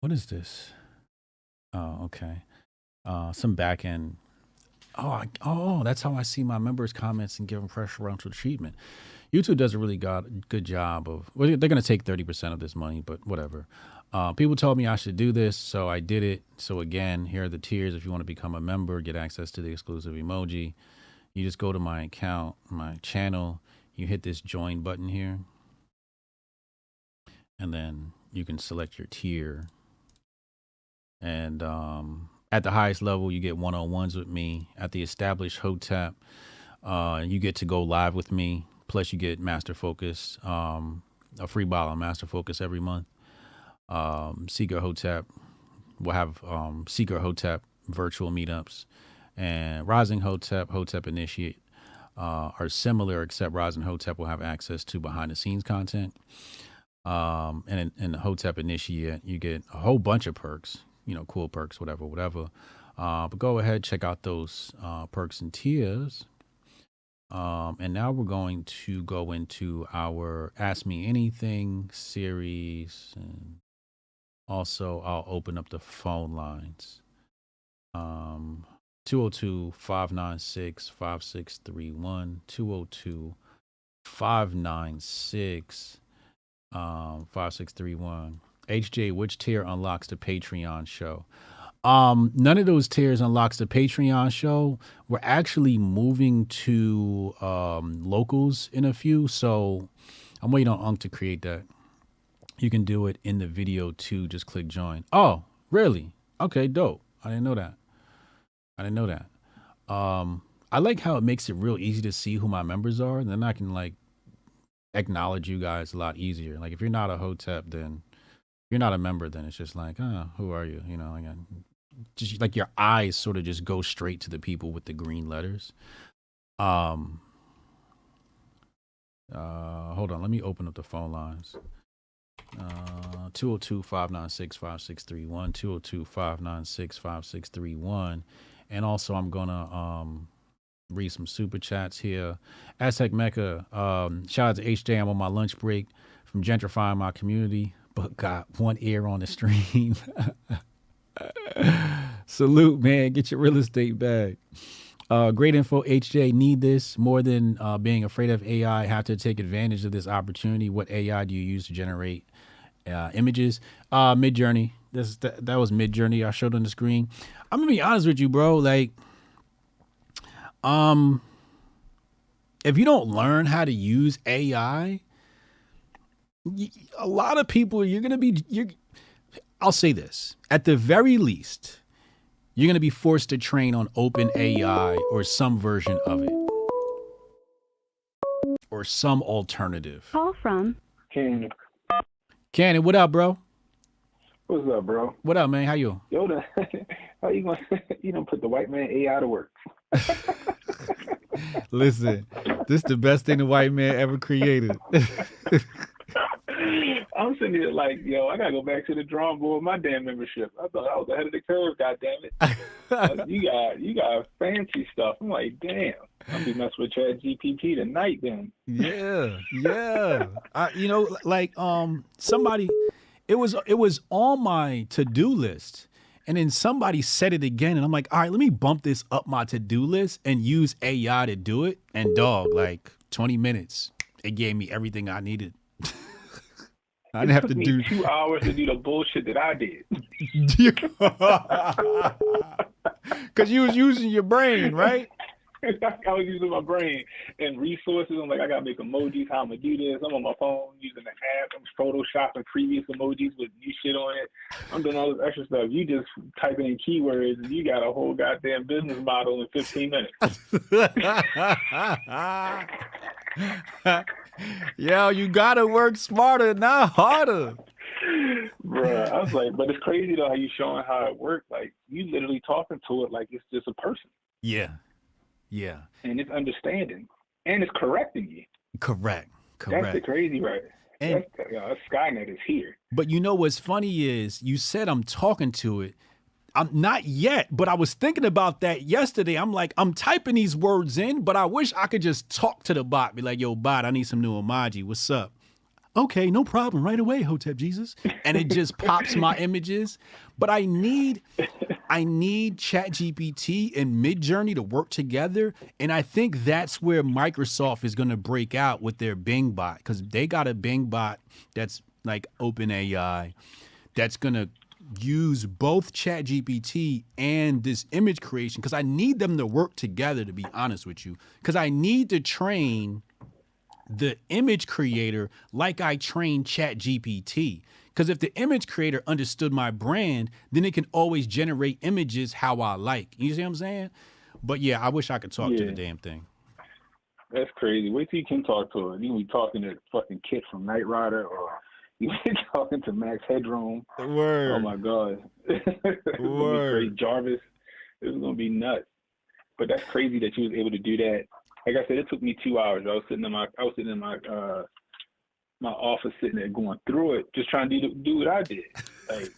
What is this? Oh, okay. Some back end. Oh, that's how I see my members' comments and give them preferential treatment. YouTube does a really good job of. Well, they're going to take 30% of this money, but whatever. People told me I should do this, so I did it. So again, here are the tiers. If you want to become a member, get access to the exclusive emoji, you just go to my account, my channel. You hit this join button here, and then you can select your tier. And at the highest level, you get one-on-ones with me. At the established Hotep, you get to go live with me. Plus, you get Master Focus, a free bottle of Master Focus every month. Secret Hotep, we'll have Secret Hotep virtual meetups. And Rising Hotep, Hotep Initiate are similar, except Rising Hotep will have access to behind-the-scenes content. And in the Hotep Initiate, you get a whole bunch of perks. Cool perks, whatever. But go ahead, check out those perks and tiers. And now we're going to go into our Ask Me Anything series. And also, I'll open up the phone lines. 202-596-5631. 202-596-5631. HJ, which tier unlocks the Patreon show? None of those tiers unlocks the Patreon show. We're actually moving to locals in a few, so I'm waiting on Unc to create that. You can do it in the video too. Just click join. Oh, really? Okay, dope. I didn't know that. I like how it makes it real easy to see who my members are. Then I can like acknowledge you guys a lot easier. Like if you're not a Hotep, then you're not a member, then it's just like, who are you? Just like your eyes sort of just go straight to the people with the green letters. Hold on, let me open up the phone lines. 202-596-5631, 202-596-5631. And also I'm gonna read some super chats here. Aztec Mecca, shout out to HJ. I'm on my lunch break from gentrifying my community, but got one ear on the stream. Salute, man. Get your real estate bag. Great info, HJ. Need this more than being afraid of AI. Have to take advantage of this opportunity. What AI do you use to generate images? Midjourney. That was Midjourney I showed on the screen. I'm gonna be honest with you, bro. Like, if you don't learn how to use AI, a lot of people I'll say this. At the very least, you're going to be forced to train on open AI or some version of it. Or some alternative. Call from Cannon. Cannon, what up, bro? What's up, bro? What up, man? How you? Yoda, how you gonna you don't put the white man AI to work? Listen, this is the best thing the white man ever created. I'm sitting here like, yo, I gotta go back to the drawing board with my damn membership. I thought I was ahead of the curve, goddammit. You got fancy stuff. I'm like, damn, I'll be messing with ChatGPT tonight then. Yeah. Somebody, it was on my to-do list. And then somebody said it again, and I'm like, all right, let me bump this up my to-do list and use AI to do it. And dog, like 20 minutes, it gave me everything I needed. I didn't have to do 2 hours to do the bullshit that I did. Because you was using your brain, right? I was using my brain and resources. I'm like, I gotta make emojis. How I'm gonna do this? I'm on my phone using the app. I'm photoshopping previous emojis with new shit on it. I'm doing all this extra stuff. You just typing in keywords and you got a whole goddamn business model in 15 minutes. Yo, you gotta work smarter, not harder. Bruh, I was like, but it's crazy though how you showing how it worked. Like you literally talking to it like it's just a person. Yeah. And it's understanding. And it's correcting you. Correct. That's the crazy right. And Skynet is here. But you know what's funny is you said I'm talking to it. I'm not yet, but I was thinking about that yesterday. I'm like, I'm typing these words in, but I wish I could just talk to the bot. Be like, yo, bot, I need some new emoji. What's up? Okay, no problem. Right away, Hotep Jesus. And it just pops my images. But I need ChatGPT and Midjourney to work together. And I think that's where Microsoft is going to break out with their Bing bot, because they got a Bing bot that's like OpenAI that's going to use both ChatGPT and this image creation, because I need them to work together, to be honest with you, because I need to train the image creator like I trained ChatGPT. Because if the image creator understood my brand, then it can always generate images how I like. You see what I'm saying? But yeah, I wish I could talk to the damn thing. That's crazy. Wait till you can talk to it. You can be talking to fucking Kit from Knight Rider, or you be talking to Max Headroom. Word. Oh my God. Word. Jarvis. This is gonna be nuts. But that's crazy that you was able to do that. Like I said, it took me 2 hours. I was sitting in my my office, sitting there going through it, just trying to do what I did. Like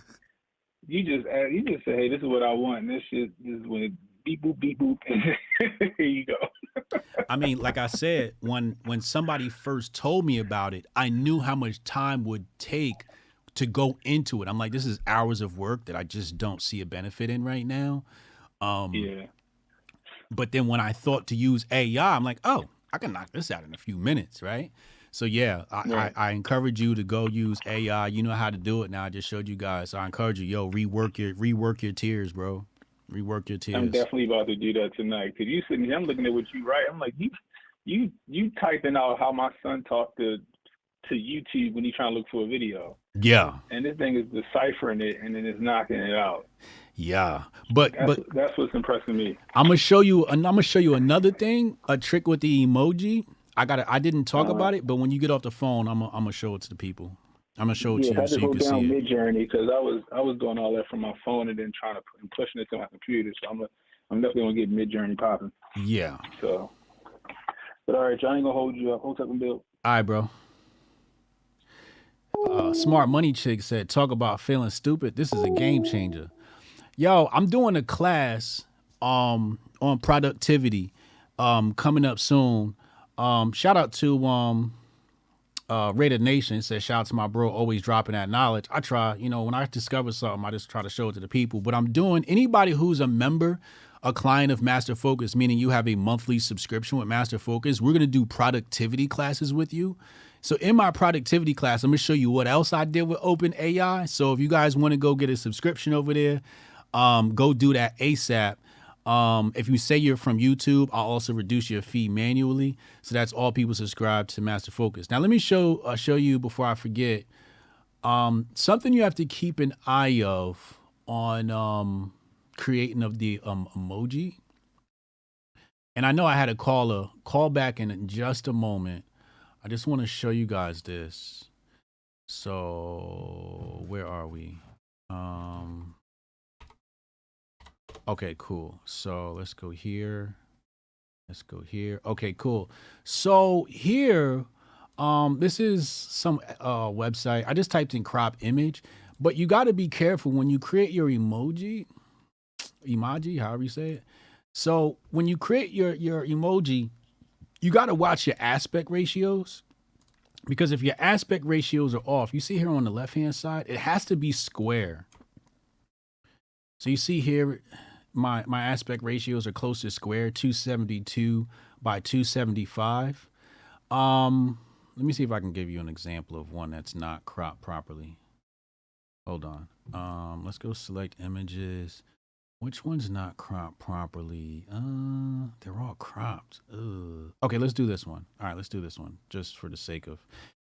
you just say, hey, this is what I want. And this is when it beep boop, and here you go. I mean, like I said, when somebody first told me about it, I knew how much time would take to go into it. I'm like, this is hours of work that I just don't see a benefit in right now. Yeah. But then when I thought to use AI, I'm like, oh, I can knock this out in a few minutes, right? So yeah, I encourage you to go use AI. You know how to do it now. I just showed you guys. So I encourage you, rework your tears, bro. Rework your tears. I'm definitely about to do that tonight. Cause you sitting here, I'm looking at what you write. I'm like, you typing out how my son talked to YouTube when he's trying to look for a video. Yeah. And this thing is deciphering it and then it's knocking it out. Yeah, but that's what's impressing me. I'm gonna show you another thing, a trick with the emoji. I didn't talk about it, but when you get off the phone, I'm gonna show it to the people. I'm gonna show it to you so you can see it. Midjourney, because I was doing all that from my phone and then trying to pushing it to my computer. So I'm definitely gonna get Midjourney popping. Yeah. So, but all right, y'all, ain't gonna hold you up. Hold up and build. All right, bro. Smart Money Chick said, talk about feeling stupid. This is a game changer. Yo, I'm doing a class on productivity coming up soon. Shout out to Rated Nation says, shout out to my bro, always dropping that knowledge. I try, when I discover something, I just try to show it to the people. But I'm doing, anybody who's a member, a client of Master Focus, meaning you have a monthly subscription with Master Focus, we're going to do productivity classes with you. So in my productivity class, I'm going to show you what else I did with OpenAI. So if you guys want to go get a subscription over there, go do that ASAP. If you say you're from YouTube, I'll also reduce your fee manually. So that's all people subscribe to Master Focus. Now let me show you before I forget, something you have to keep an eye of on creating of the emoji. And I know I had a call back in just a moment. I just want to show you guys this. So where are we? Okay, cool. So let's go here. Let's go here. Okay, cool. So here, this is some website. I just typed in crop image, but you got to be careful when you create your emoji, however you say it. So when you create your emoji, you got to watch your aspect ratios, because if your aspect ratios are off, you see here on the left-hand side, it has to be square. So you see here, my aspect ratios are close to square, 272 by 275. Let me see if I can give you an example of one that's not cropped properly. Hold on. Let's go select images. Which one's not cropped properly? They're all cropped. Ugh. Okay, let's do this one. All right, let's do this one just for the sake of.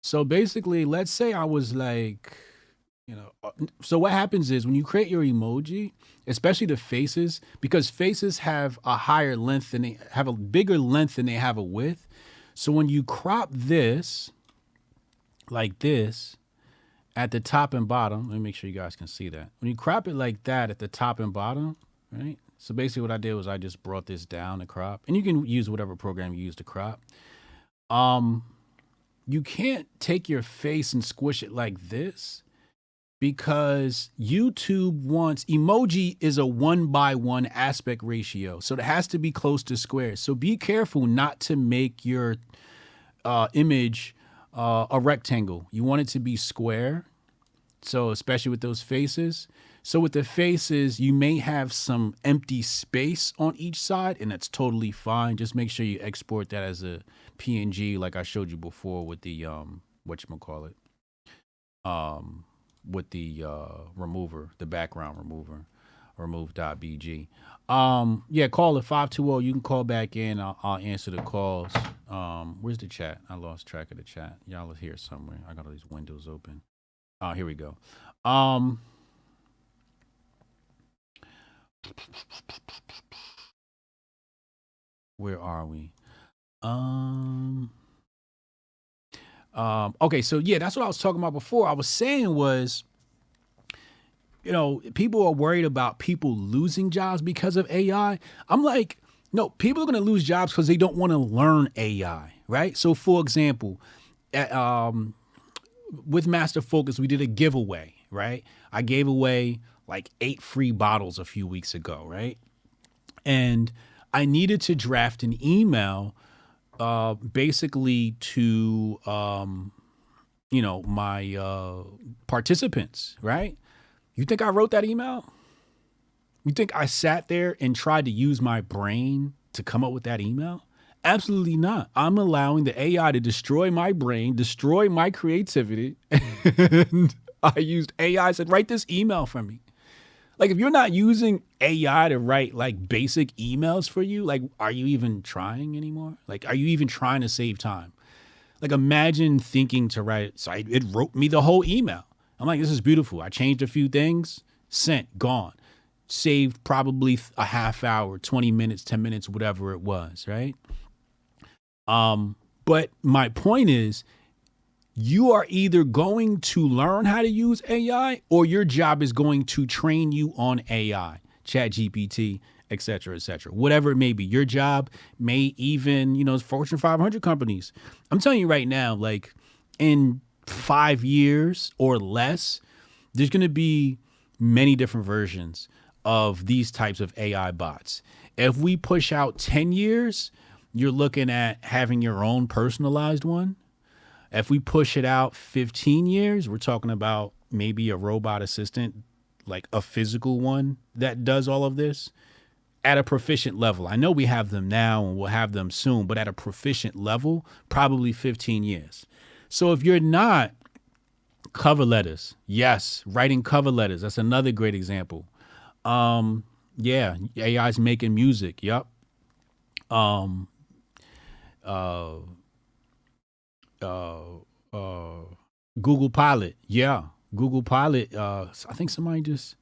So basically, let's say I was like, so what happens is when you create your emoji, especially the faces, because faces have a higher length and they have a bigger length than they have a width. So when you crop this like this at the top and bottom, let me make sure you guys can see that. When you crop it like that at the top and bottom, right? So basically what I did was I just brought this down to crop, and you can use whatever program you use to crop. You can't take your face and squish it like this, because YouTube wants, emoji is a 1:1 aspect ratio. So it has to be close to square. So be careful not to make your image a rectangle. You want it to be square. So especially with those faces. So with the faces, you may have some empty space on each side, and that's totally fine. Just make sure you export that as a PNG like I showed you before with the whatchamacallit. With the remover, the background remover, remove.bg. Yeah, call it 520. You can call back in. I'll answer the calls. Where's the chat? I lost track of the chat. Y'all are here somewhere. I got all these windows open. Here we go. Where are we? Okay, so yeah, that's what I was talking about before. I was saying was, people are worried about people losing jobs because of AI. I'm like, no, people are going to lose jobs because they don't want to learn AI, right? So for example, with Master Focus, we did a giveaway, right? I gave away like 8 free bottles a few weeks ago, right? And I needed to draft an email basically to, my participants, right? You think I wrote that email? You think I sat there and tried to use my brain to come up with that email? Absolutely not. I'm allowing the AI to destroy my brain, destroy my creativity. And I used AI, I said, write this email for me. Like, if you're not using AI to write like basic emails for you, like, are you even trying anymore? Like, are you even trying to save time? Like, imagine thinking to write, so it wrote me the whole email. I'm like, this is beautiful. I changed a few things, sent, gone. Saved probably a half hour, 20 minutes, 10 minutes, whatever it was, right? But my point is, you are either going to learn how to use AI, or your job is going to train you on AI, ChatGPT, et cetera, whatever it may be. Your job may even, Fortune 500 companies. I'm telling you right now, like in 5 years or less, there's going to be many different versions of these types of AI bots. If we push out 10 years, you're looking at having your own personalized one. If we push it out 15 years, we're talking about maybe a robot assistant, like a physical one that does all of this at a proficient level. I know we have them now and we'll have them soon, but at a proficient level, probably 15 years. So if you're not, cover letters, yes, writing cover letters, that's another great example. Yeah, AI's making music, yep. Google Pilot, yeah. Google Pilot, I think somebody just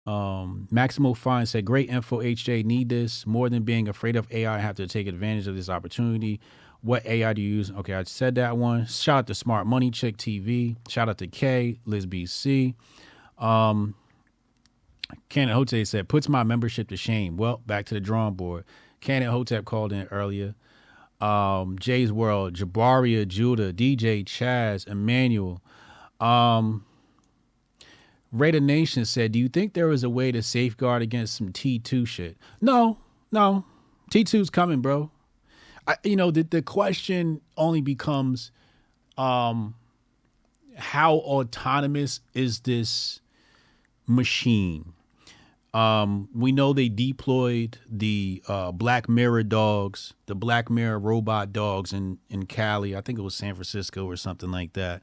Maximo Fine said, great info, HJ, need this. More than being afraid of AI, I have to take advantage of this opportunity. What AI do you use? Okay, I said that one. Shout out to Smart Money Chick TV. Shout out to K, Liz BC. Canon Hotep said, puts my membership to shame. Well, back to the drawing board. Canon Hotep called in earlier. Jay's World, Jabaria, Judah, DJ, Chaz, Emmanuel. Raider Nation said, do you think there is a way to safeguard against some T2 shit? No. T2's coming, bro. The question only becomes how autonomous is this machine? We know they deployed the Black Mirror dogs, the Black Mirror robot dogs in Cali. I think it was San Francisco or something like that.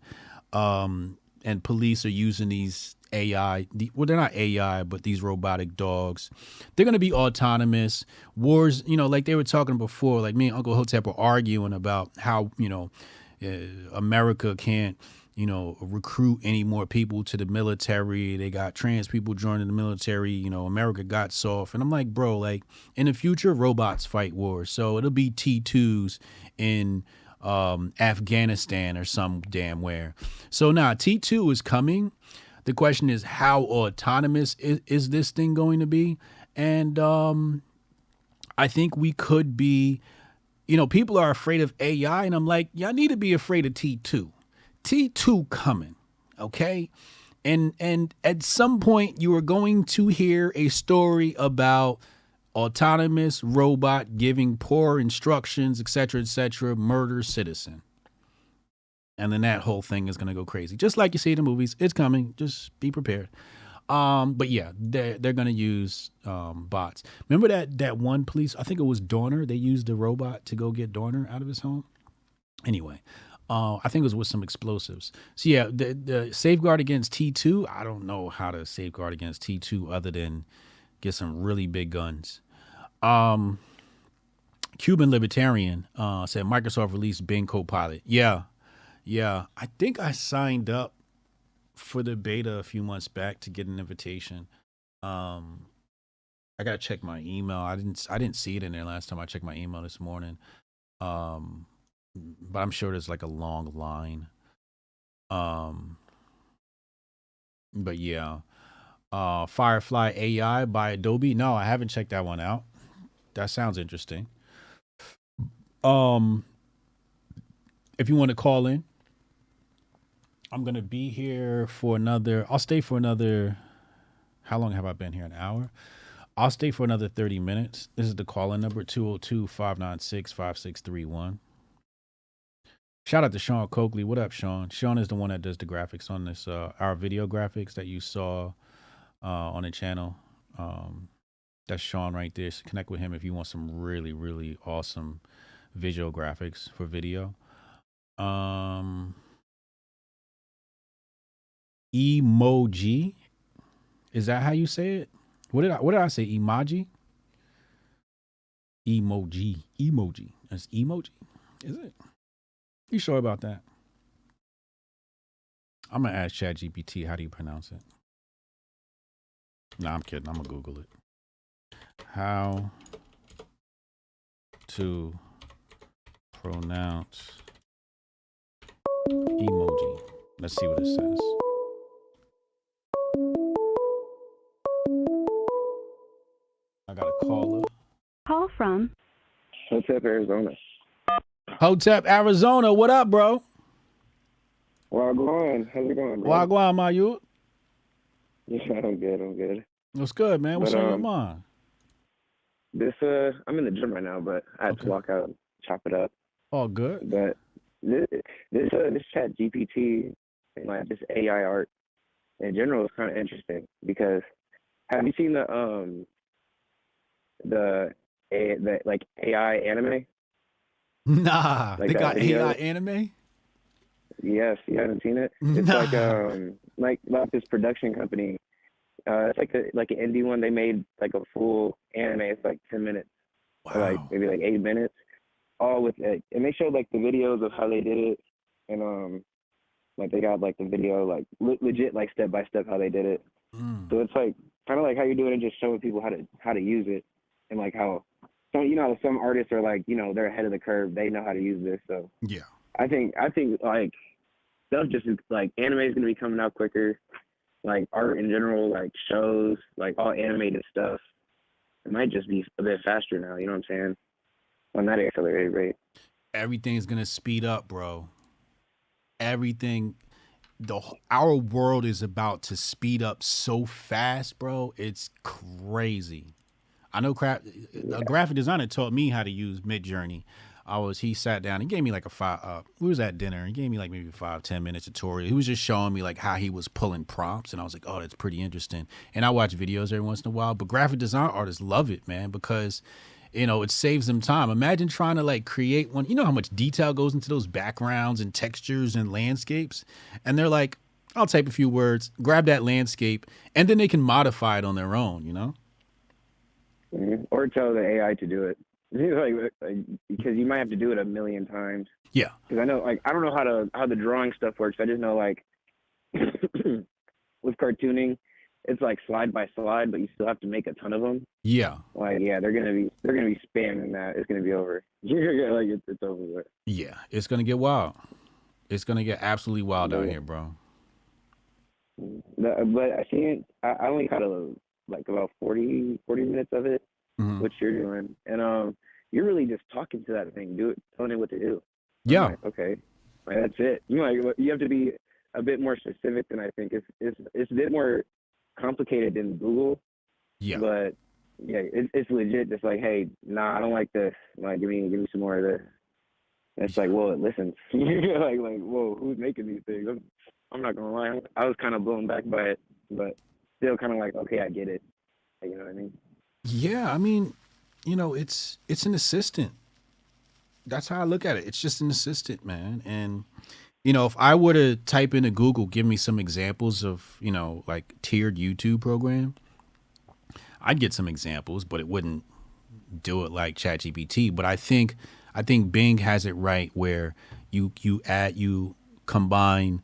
And police are using these AI. They're not AI, but these robotic dogs. They're going to be autonomous. Wars, like they were talking before, like me and Uncle Hotep were arguing about how, America can't, recruit any more people to the military. They got trans people joining the military. America got soft. And I'm like, bro, like in the future, robots fight wars. So it'll be T2s in Afghanistan or some damn where. So now T2 is coming. The question is, how autonomous is this thing going to be? And I think we could be, people are afraid of AI, and I'm like, y'all need to be afraid of T2. T2 coming, okay? And at some point, you are going to hear a story about autonomous robot giving poor instructions, et cetera, murder citizen. And then that whole thing is going to go crazy. Just like you see in the movies, it's coming. Just be prepared. But yeah, they're going to use bots. Remember that one police, I think it was Dorner. They used the robot to go get Dorner out of his home. Anyway, I think it was with some explosives. So yeah, the safeguard against T2, I don't know how to safeguard against T2 other than get some really big guns. Cuban Libertarian said Microsoft released Bing Copilot. Yeah, I think I signed up for the beta a few months back to get an invitation. I gotta check my email. I didn't see it in there last time I checked my email this morning. But I'm sure there's like a long line. But yeah. Firefly AI by Adobe. No, I haven't checked that one out. That sounds interesting. If you want to call in, I'm going to be here I'll stay for another, how long have I been here? An hour? I'll stay for another 30 minutes. This is the call-in number, 202-596-5631. Shout out to Sean Coakley. What up, Sean? Sean is the one that does the graphics on this, our video graphics that you saw on the channel. That's Sean right there. So connect with him if you want some really, really awesome visual graphics for video. Emoji, is that how you say it? What did I say? Emoji. That's emoji. Is it? You sure about that? I'm gonna ask ChatGPT. How do you pronounce it? Nah, I'm kidding. I'm gonna Google it. How to pronounce emoji. Let's see what it says. I got a caller. Call from Hotep, Arizona. Hotep, Arizona. What up, bro? Wagwan. How's it going, bro? Wagwan, my youth. Yeah, I'm good. What's good, man? What's on your mind? I'm in the gym right now, but I had to walk out and chop it up. All good. But this ChatGPT and like this AI art in general is kind of interesting because have you seen the like AI anime? Nah, Like they that got AI video? anime? Yes, you haven't seen it? It's Nah. like this production company. It's like an indie one. They made like a full anime. It's like 10 minutes or like Wow. maybe like 8 minutes, all with it. And they showed like the videos of how they did it, and like they got like the video like legit like step by step how they did it. Mm. So it's like kind of like how you're doing it, just showing people how to use it, and like how some artists are like they're ahead of the curve. They know how to use this. So Yeah. I think like stuff just like anime is gonna be coming out quicker. Like art in general, like shows, like all animated stuff. It might just be a bit faster now. You know what I'm saying? On that accelerated rate. Everything's gonna speed up, bro. Everything our world is about to speed up so fast, bro. It's crazy. I know a graphic designer taught me how to use Midjourney. He sat down and gave me like we was at dinner. He gave me like maybe 5-10 minute tutorial. He was just showing me like how he was pulling prompts, and I was like, oh, that's pretty interesting. And I watch videos every once in a while, but graphic design artists love it, man, because it saves them time. Imagine trying to like create one. You know how much detail goes into those backgrounds and textures and landscapes, and they're like, I'll type a few words, grab that landscape, and then they can modify it on their own. Or tell the AI to do it. like, because you might have to do it a million times. Yeah. Because I know, like, I don't know how the drawing stuff works. I just know, like, with cartooning, it's like slide by slide, but you still have to make a ton of them. Yeah. Like, yeah, they're gonna be spamming that. It's gonna be over. Like it's over with. Yeah. It's gonna get wild. It's gonna get absolutely wild out But, here, bro. but I think I only caught like about 40 minutes of it, Mhm. what you're doing, and you're really just talking to that thing, telling it what to do. I'm Yeah. like, okay, like, that's it. You have to be a bit more specific than I think. It's a bit more complicated than Google, Yeah. but yeah, it's legit. Just like, hey, nah, I don't like this. Like, give me some more of this. And it's like, well, it listens. like, whoa, who's making these things? I'm not gonna lie, I was kind of blown back by it, but still kind of like, okay, I get it. You know what I mean? Yeah. I mean, it's an assistant. That's how I look at it. It's just an assistant, man. And if I were to type into Google, give me some examples of, like tiered YouTube program, I'd get some examples, but it wouldn't do it like ChatGPT. But I think Bing has it right where you combine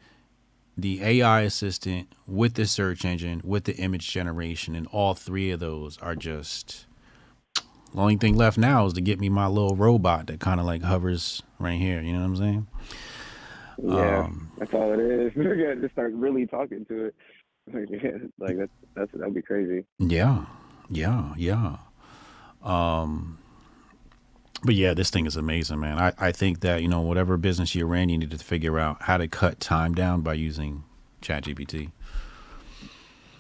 the AI assistant with the search engine with the image generation, and all three of those are just the only thing left now is to get me my little robot that kind of like hovers right here. You know what I'm saying? Yeah, that's all it is. We're gonna just start really talking to it. Like that'd be crazy. Yeah. But yeah, this thing is amazing, man. I think that, whatever business you're in, you need to figure out how to cut time down by using ChatGPT.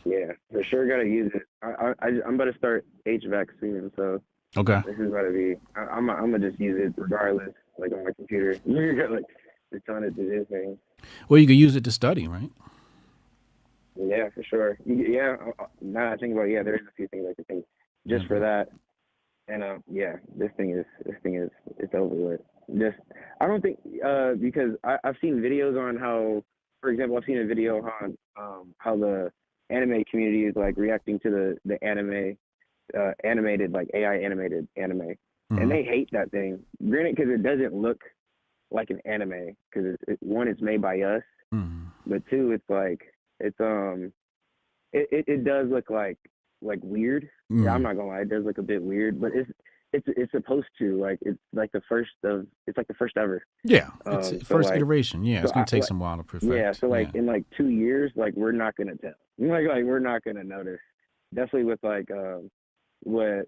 Yeah, for sure, gotta use it. I'm about to start HVAC soon, so Okay. this is about to be. I'm gonna just use it regardless, like on my computer. Like it's on it to do things. Well, you could use it to study, right? Yeah, for sure. Yeah, now that I think about it, yeah, there's a few things I could think just for that. And yeah, this thing is it's over with. Just I don't think because I've seen videos on how, for example, I've seen a video on how the anime community is like reacting to the anime animated, like AI animated anime, and they hate that thing. Granted, because it doesn't look like an anime, because one, it's made by us, but two, it's like it does look like weird. Yeah, I'm not gonna lie, it does look a bit weird, but it's supposed to, like, it's like the first ever. Yeah, it's So first like, line. Yeah, it's so gonna take some while to perfect. yeah, so like in like 2 years, like we're not gonna tell. Like we're not gonna notice. Definitely with like what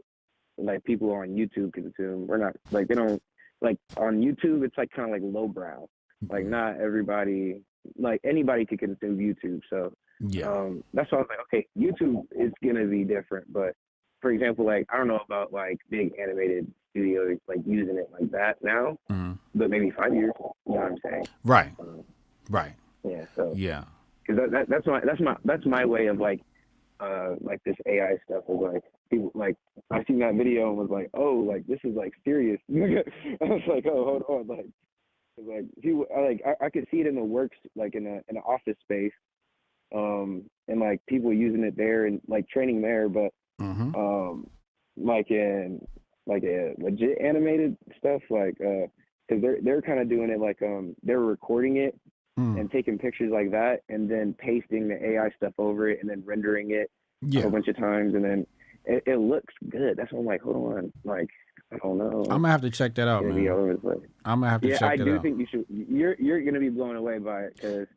like people on YouTube consume. We're not like, they don't like on YouTube. It's like kind of like lowbrow. Like not everybody, like anybody could consume YouTube. So yeah, that's why I was like, okay, YouTube is gonna be different, but for example, like I don't know about like big animated studios like using it like that now, but maybe 5 years. You know what I'm saying? Right. Right. Yeah. So Yeah. because that's my way of like this AI stuff is like people like I seen that video and was like, oh, like this is like serious. I was like, oh, hold on, I could see it in the works, like in an office space, and like people using it there and like training there, but like in like a legit animated stuff, like because they're kind of doing it like they're recording it and taking pictures like that and then pasting the AI stuff over it and then rendering it a whole bunch of times and then it looks good. That's why I'm like, hold on, like I don't know. I'm gonna have to check that out, man. I'm gonna have to check that out. Yeah, I do think you should. You're gonna be blown away by it because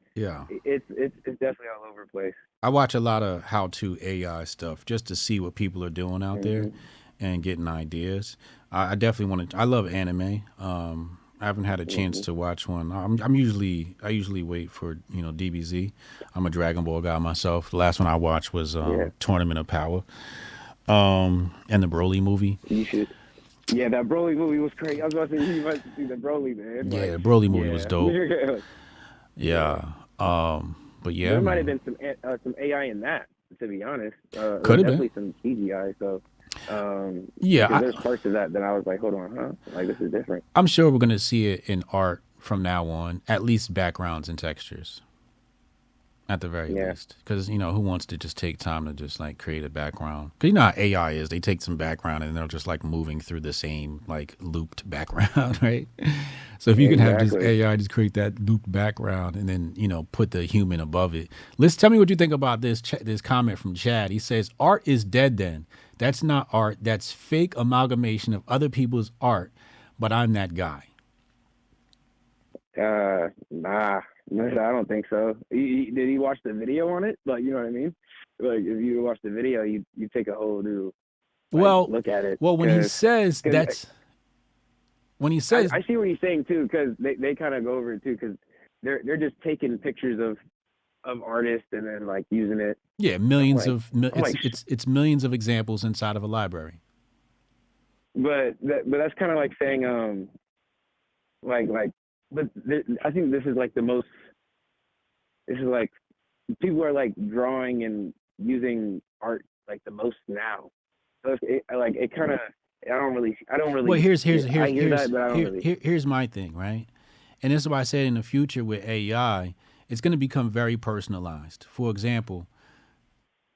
it's definitely all over the place. I watch a lot of how-to AI stuff just to see what people are doing out there and getting ideas. I definitely want to. I love anime. I haven't had a chance to watch one. I usually wait for DBZ. I'm a Dragon Ball guy myself. The last one I watched was Tournament of Power, and the Broly movie. You should. Yeah, that Broly movie was crazy. I was about to say you must see the Broly, man. Yeah, the Broly movie was dope. Yeah. But yeah, there might have been some AI in that. To be honest, could have definitely some CGI. So. There's parts of that I was like, hold on, huh? Like this is different. I'm sure we're gonna see it in art from now on, at least backgrounds and textures, at the very least. Because who wants to just take time to just like create a background? Because you know how AI is, they take some background and they're just like moving through the same like looped background, right? So if you can have this AI just create that looped background and then put the human above it. Let's tell me what you think about this comment from Chad. He says, "Art is dead then. That's not art. That's fake amalgamation of other people's art. But I'm that guy." Nah, I don't think so. Did he watch the video on it? Like, you know what I mean? Like, if you watch the video, you take a whole new look at it. Well, when he says that's when he says, I see what he's saying too, because they kind of go over it too, because they're just taking pictures of artists and then like using it. Yeah, it's millions of examples inside of a library. But that's kind of like saying I think this is like the most. This is like people are like drawing and using art like the most now. So it kind of I don't really. Well, here's my thing, right? And this is why I said in the future with AI, it's going to become very personalized. For example,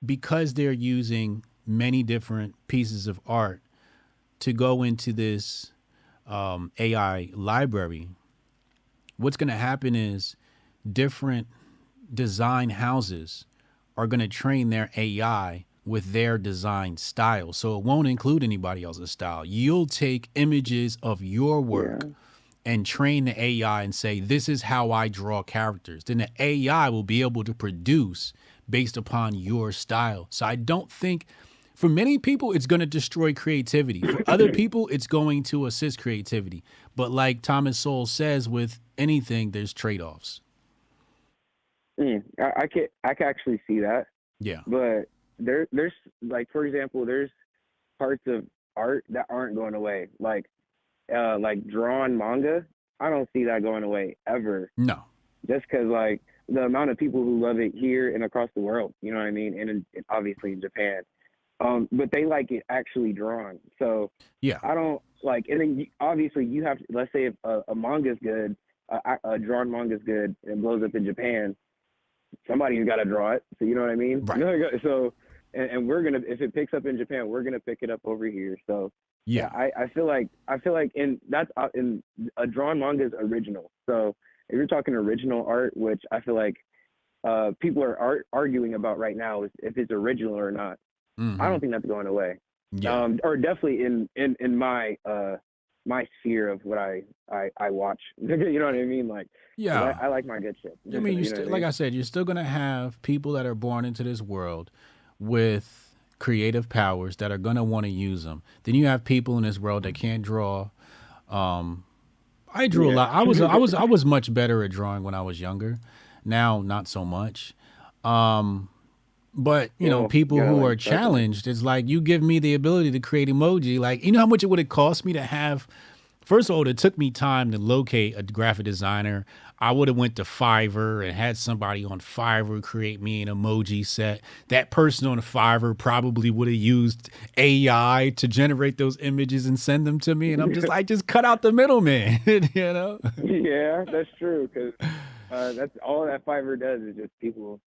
because they're using many different pieces of art to go into this AI library, what's going to happen is different design houses are going to train their AI with their design style. So it won't include anybody else's style. You'll take images of your work and train the AI and say, this is how I draw characters. Then the AI will be able to produce based upon your style. So I don't think, for many people, it's going to destroy creativity. For other people, it's going to assist creativity. But like Thomas Sowell says, with anything, there's trade-offs. I can actually see that. Yeah. But there's like, for example, there's parts of art that aren't going away. Like drawn manga, I don't see that going away ever. No. Just because like the amount of people who love it here and across the world, you know what I mean? And obviously in Japan. But they like it actually drawn. So yeah, I don't like, and then obviously you have to, let's say if a manga's good, a drawn manga's good and blows up in Japan, somebody's got to draw it. So you know what I mean? Right. So, and we're going to, if it picks up in Japan, we're going to pick it up over here. So yeah, I feel like in a drawn manga is original. So if you're talking original art, which I feel like people are arguing about right now is if it's original or not. Mm-hmm. I don't think that's going away. Yeah. Or definitely in my my sphere of what I watch. You know what I mean? Like, yeah, I like my good shit. I mean, like I said, you're still gonna have people that are born into this world with creative powers that are gonna want to use them. Then you have people in this world that can't draw. I drew a lot. I was much better at drawing when I was younger. Now, not so much. But, you know, Well, people gotta who like are start them. challenged, it's like you give me the ability to create emoji. Like, you know how much it would have cost me to have, first of all, it took me time to locate a graphic designer. I would have went to Fiverr and had somebody on Fiverr create me an emoji set. That person on Fiverr probably would have used AI to generate those images and send them to me. And I'm just like, just cut out the middleman, you know? Yeah, that's true. Because that's all that Fiverr does is just people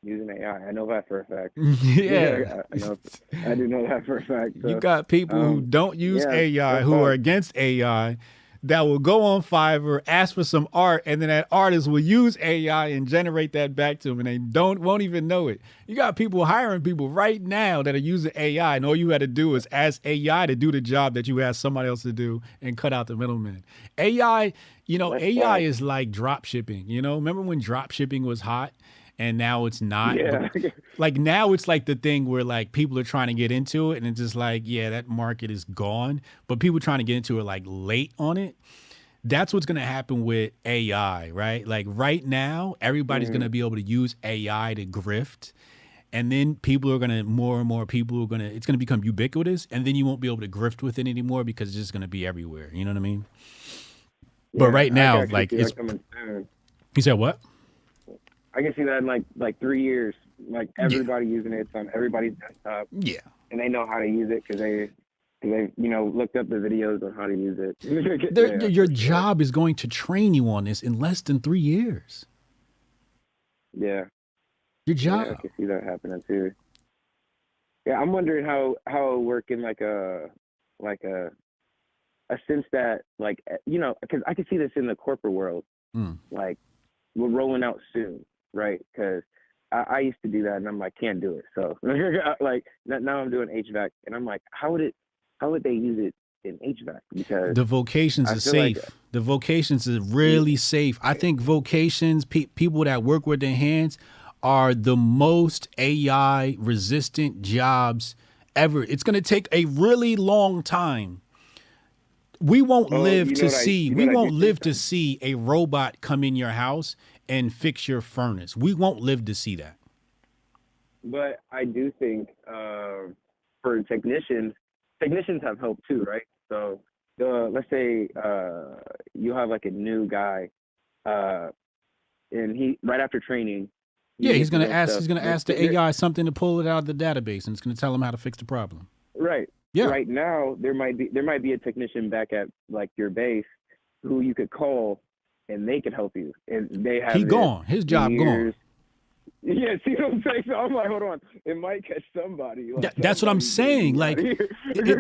using AI. I know that for a fact. Yeah. I know. I do know that for a fact. So, You got people who don't use yeah, AI, that's who are fun. against AI, that will go on Fiverr, ask for some art, and then that artist will use AI and generate that back to them, and they won't even know it. You got people hiring people right now that are using AI, and all you had to do is ask AI to do the job that you asked somebody else to do and cut out the middleman. AI, That's AI fact. is like drop shipping. Remember when drop shipping was hot? And now it's not. Yeah. Like now it's like the thing where like people are trying to get into it and it's just like, yeah, that market is gone. But people trying to get into it like late on it. That's what's going to happen with AI, right? Like right now, everybody's going to be able to use AI to grift. And then people are going to, more and more people are going to, it's going to become ubiquitous. And then you won't be able to grift with it anymore because it's just going to be everywhere. You know what I mean? But Yeah, right I can now, actually like see it's, that coming soon. you said what? I can see that in like 3 years. Like everybody using it. It's on everybody's desktop, Yeah. and they know how to use it because they looked up the videos on how to use it. Yeah, Your for sure. job is going to train you on this in less than 3 years. Yeah, Your yeah, I job. can see that happening too. Yeah, I'm wondering how it'll work in like a sense that because I can see this in the corporate world. Mm. Like we're rolling out soon, right? Because I used to do that, and I'm like, can't do it. So like now I'm doing HVAC, and I'm like, how would they use it in HVAC? Because The vocations I is feel like safe. The vocations is really safe. I think vocations, people that work with their hands, are the most AI resistant jobs ever. It's going to take a really long time. We won't live to see. We what I won't do think live to see a robot come in your house and fix your furnace. We won't live to see that. but I do think for technicians have help too, right? So let's say you have like a new guy, and he right after training, he Yeah, he's gets to gonna know ask. stuff. He's gonna ask the AI something to pull it out of the database, and it's gonna tell him how to fix the problem. Right. Yeah. Right now, there might be a technician back at like your base who you could call, and they could help you, and they have He gone. His job years. gone. Yeah, see what I'm saying? So I'm like, hold on, it might catch somebody. Like, That's what I'm somebody's gonna saying. be Like, out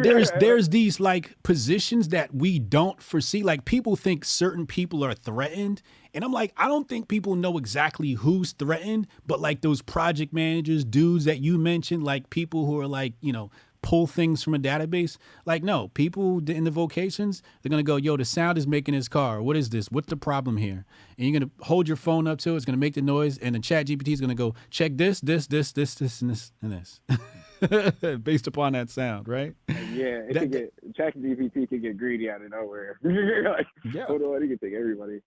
here. there's these like positions that we don't foresee. Like, people think certain people are threatened, and I'm like, I don't think people know exactly who's threatened, but like those project managers, dudes that you mentioned, like people who are like, pull things from a database. Like, no, people in the vocations, they're gonna go, yo, the sound is making his car. What is this? What's the problem here? And you're gonna hold your phone up to it. It's gonna make the noise, and the ChatGPT is gonna go check this, and this, based upon that sound, right? Yeah, ChatGPT could get greedy out of nowhere. Like, Yeah. hold on, he can take everybody.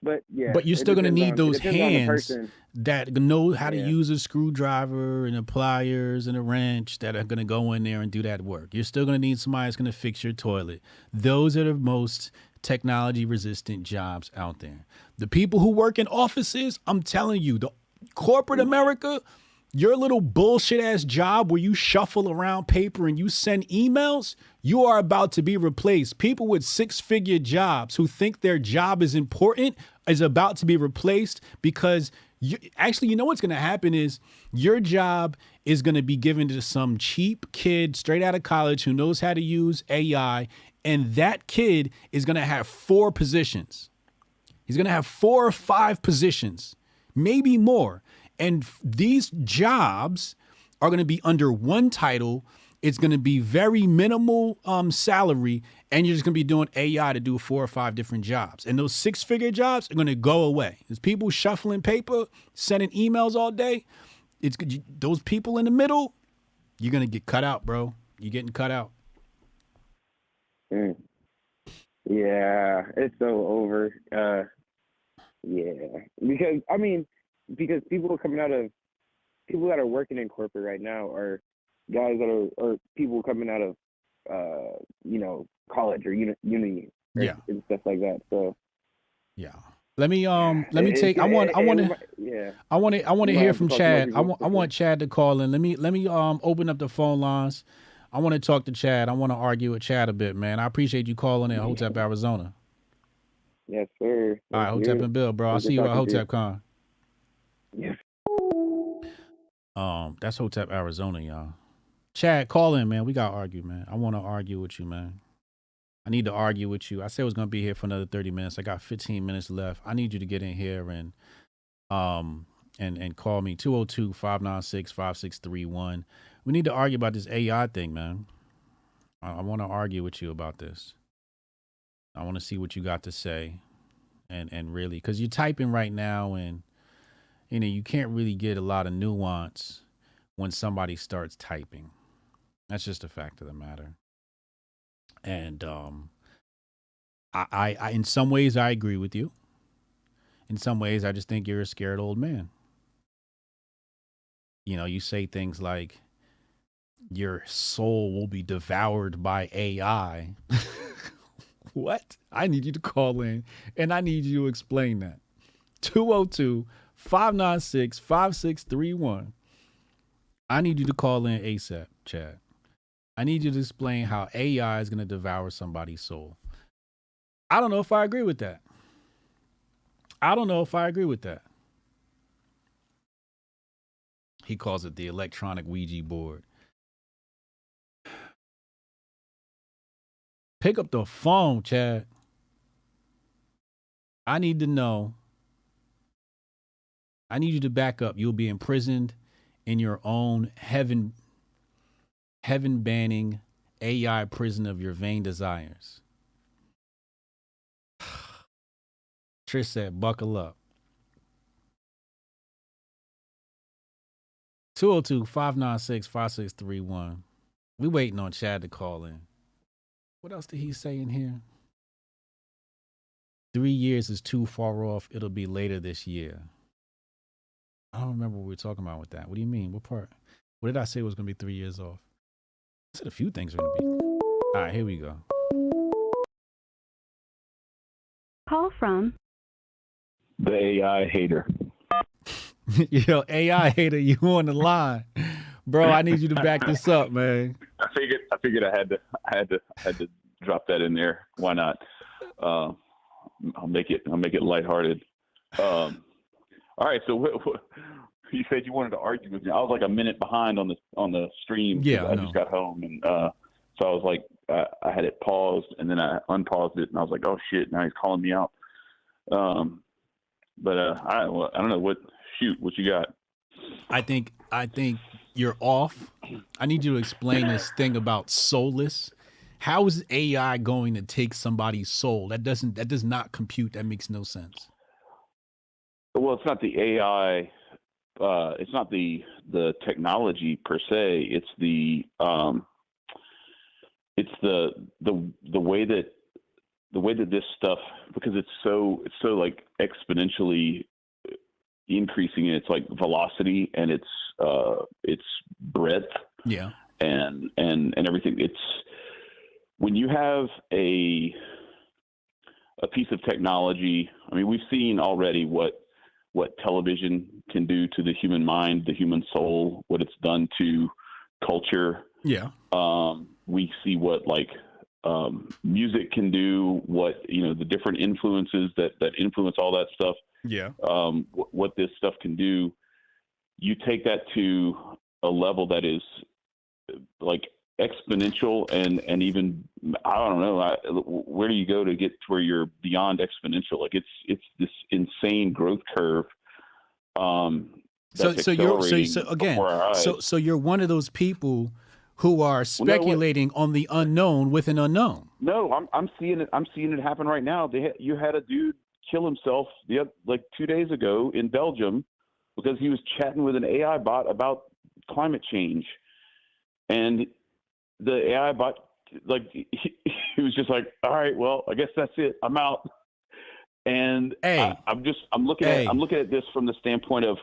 But yeah. But you're still gonna need those hands person. that know how to Yeah. use a screwdriver and a pliers and a wrench that are gonna go in there and do that work. You're still gonna need somebody that's gonna fix your toilet. Those are the most technology resistant jobs out there. The people who work in offices, I'm telling you, the corporate America, your little bullshit ass job where you shuffle around paper and you send emails, you are about to be replaced. People with 6-figure jobs who think their job is important is about to be replaced because you know what's going to happen is your job is going to be given to some cheap kid straight out of college who knows how to use AI, and that kid is going to have 4 positions. He's going to have 4 or 5 positions, maybe more. And these jobs are going to be under one title. It's going to be very minimal salary, and you're just going to be doing AI to do 4 or 5 different jobs. And those 6-figure jobs are going to go away. There's people shuffling paper, sending emails all day. Those people in the middle, you're going to get cut out, bro. You're getting cut out. Yeah, it's so over. Yeah, because people people that are working in corporate right now are guys that are people coming out of college or uni Yeah. and stuff like that. So yeah. Let me take. I you want to might hear have to from call Chad. some more I want Chad to call in. Let me open up the phone lines. I want to talk to Chad. I want to argue with Chad a bit, man. I appreciate you calling in, Hotep, Arizona. Yes, sir. All right, Thank Hotep you. and Bill, bro. I'll Good see you at talking to you. Hotepcon. Yes. That's Hotep, Arizona, y'all. Chad, call in, man. We got to argue, man. I want to argue with you, man. I need to argue with you. I said I was going to be here for another 30 minutes. I got 15 minutes left. I need you to get in here and call me 202-596-5631. We need to argue about this AI thing, man. I want to argue with you about this. I want to see what you got to say and really, because you're typing right now and, you can't really get a lot of nuance when somebody starts typing. That's just a fact of the matter. And I in some ways I agree with you. In some ways I just think you're a scared old man. You say things like your soul will be devoured by AI. What? I need you to call in and I need you to explain that. 202-596-5631. I need you to call in ASAP, Chad. I need you to explain how AI is going to devour somebody's soul. I don't know if I agree with that. He calls it the electronic Ouija board. Pick up the phone, Chad. I need to know. I need you to back up. You'll be imprisoned in your own heaven banning AI prison of your vain desires. Trish said, buckle up. 202-596-5631. We waiting on Chad to call in. What else did he say in here? 3 years is too far off. It'll be later this year. I don't remember what we were talking about with that. What do you mean? What part? What did I say was going to be 3 years off? I said a few things are going to be. All right, here we go. Call from the AI hater. AI hater, you on the line, bro? I need you to back this up, man. I figured I had to drop that in there. Why not? I'll make it lighthearted. All right. So you said you wanted to argue with me. I was like a minute behind on the stream. Yeah, I just got home, and so I was like, I had it paused, and then I unpaused it, and I was like, oh shit, now he's calling me out. But I don't know what you got. I think you're off. I need you to explain this thing about soulless. How is AI going to take somebody's soul? That does not compute. That makes no sense. Well, it's not the AI. It's not the technology per se. It's the way that this stuff, because it's so like exponentially increasing in its like velocity and its breadth. Yeah. And everything. It's when you have a piece of technology. I mean, we've seen already what television can do to the human mind, the human soul, what it's done to culture. Yeah. We see what music can do, what, the different influences that influence all that stuff. Yeah. What this stuff can do. You take that to a level that is like exponential and even, I don't know, where do you go to get to where you're beyond exponential? Like it's this insane growth curve. So you're one of those people who are speculating on the unknown with an unknown. No, I'm seeing it. I'm seeing it happen right now. You had a dude kill himself 2 days ago in Belgium because he was chatting with an AI bot about climate change, and the AI bot he was just like, all right, well, I guess that's it. I'm out. And Hey. I'm looking at this from the standpoint of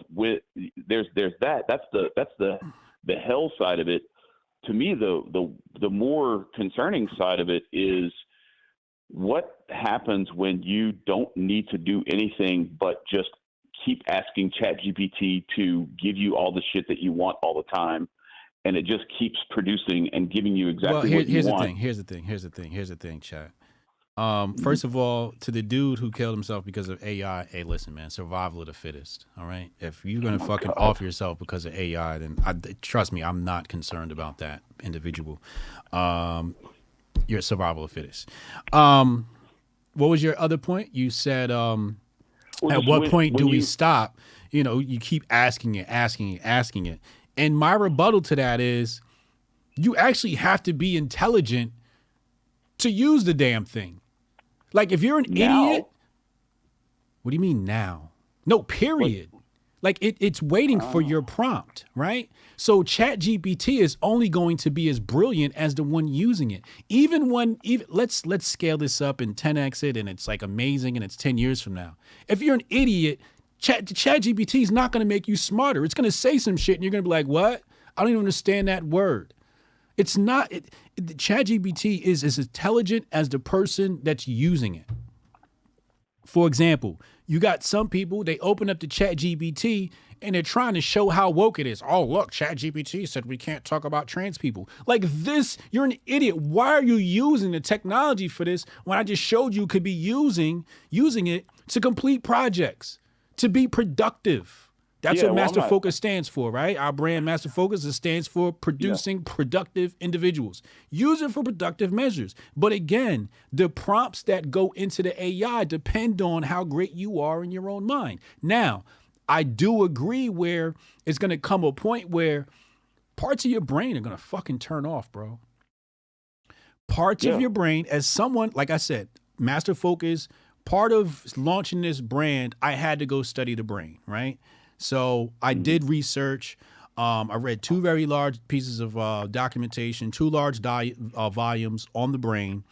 there's that. That's the hell side of it. To me, the more concerning side of it is what happens when you don't need to do anything but just keep asking ChatGPT to give you all the shit that you want all the time, and it just keeps producing and giving you exactly what you want. Here's the thing, chat. First of all, to the dude who killed himself because of AI, hey, listen, man, survival of the fittest. All right, if you're gonna fucking off yourself because of AI, then trust me, I'm not concerned about that individual. You're survival of the fittest. What was your other point? You said, at what point do we stop? You know, you keep asking it. And my rebuttal to that is, you actually have to be intelligent to use the damn thing. Like, if you're an idiot, what do you mean now? No, period. Like, it's waiting for your prompt, right? So ChatGPT is only going to be as brilliant as the one using it. Even let's scale this up and 10x it, and it's like amazing, and it's 10 years from now. If you're an idiot, ChatGPT is not going to make you smarter. It's going to say some shit, and you're going to be like, what? I don't even understand that word. It's not. ChatGPT is as intelligent as the person that's using it. For example, you got some people, they open up the ChatGPT and they're trying to show how woke it is. Oh, look, ChatGPT said we can't talk about trans people. Like this, you're an idiot. Why are you using the technology for this when I just showed you could be using it to complete projects, to be productive? That's what Master Focus stands for, right? Our brand, Master Focus, stands for producing productive individuals. Use it for productive measures. But again, the prompts that go into the AI depend on how great you are in your own mind. Now, I do agree where it's going to come a point where parts of your brain are going to fucking turn off, bro. Parts of your brain, as someone, like I said, Master Focus, part of launching this brand, I had to go study the brain, right? So I did research. I read 2 very large pieces of documentation, 2 large volumes on the brain,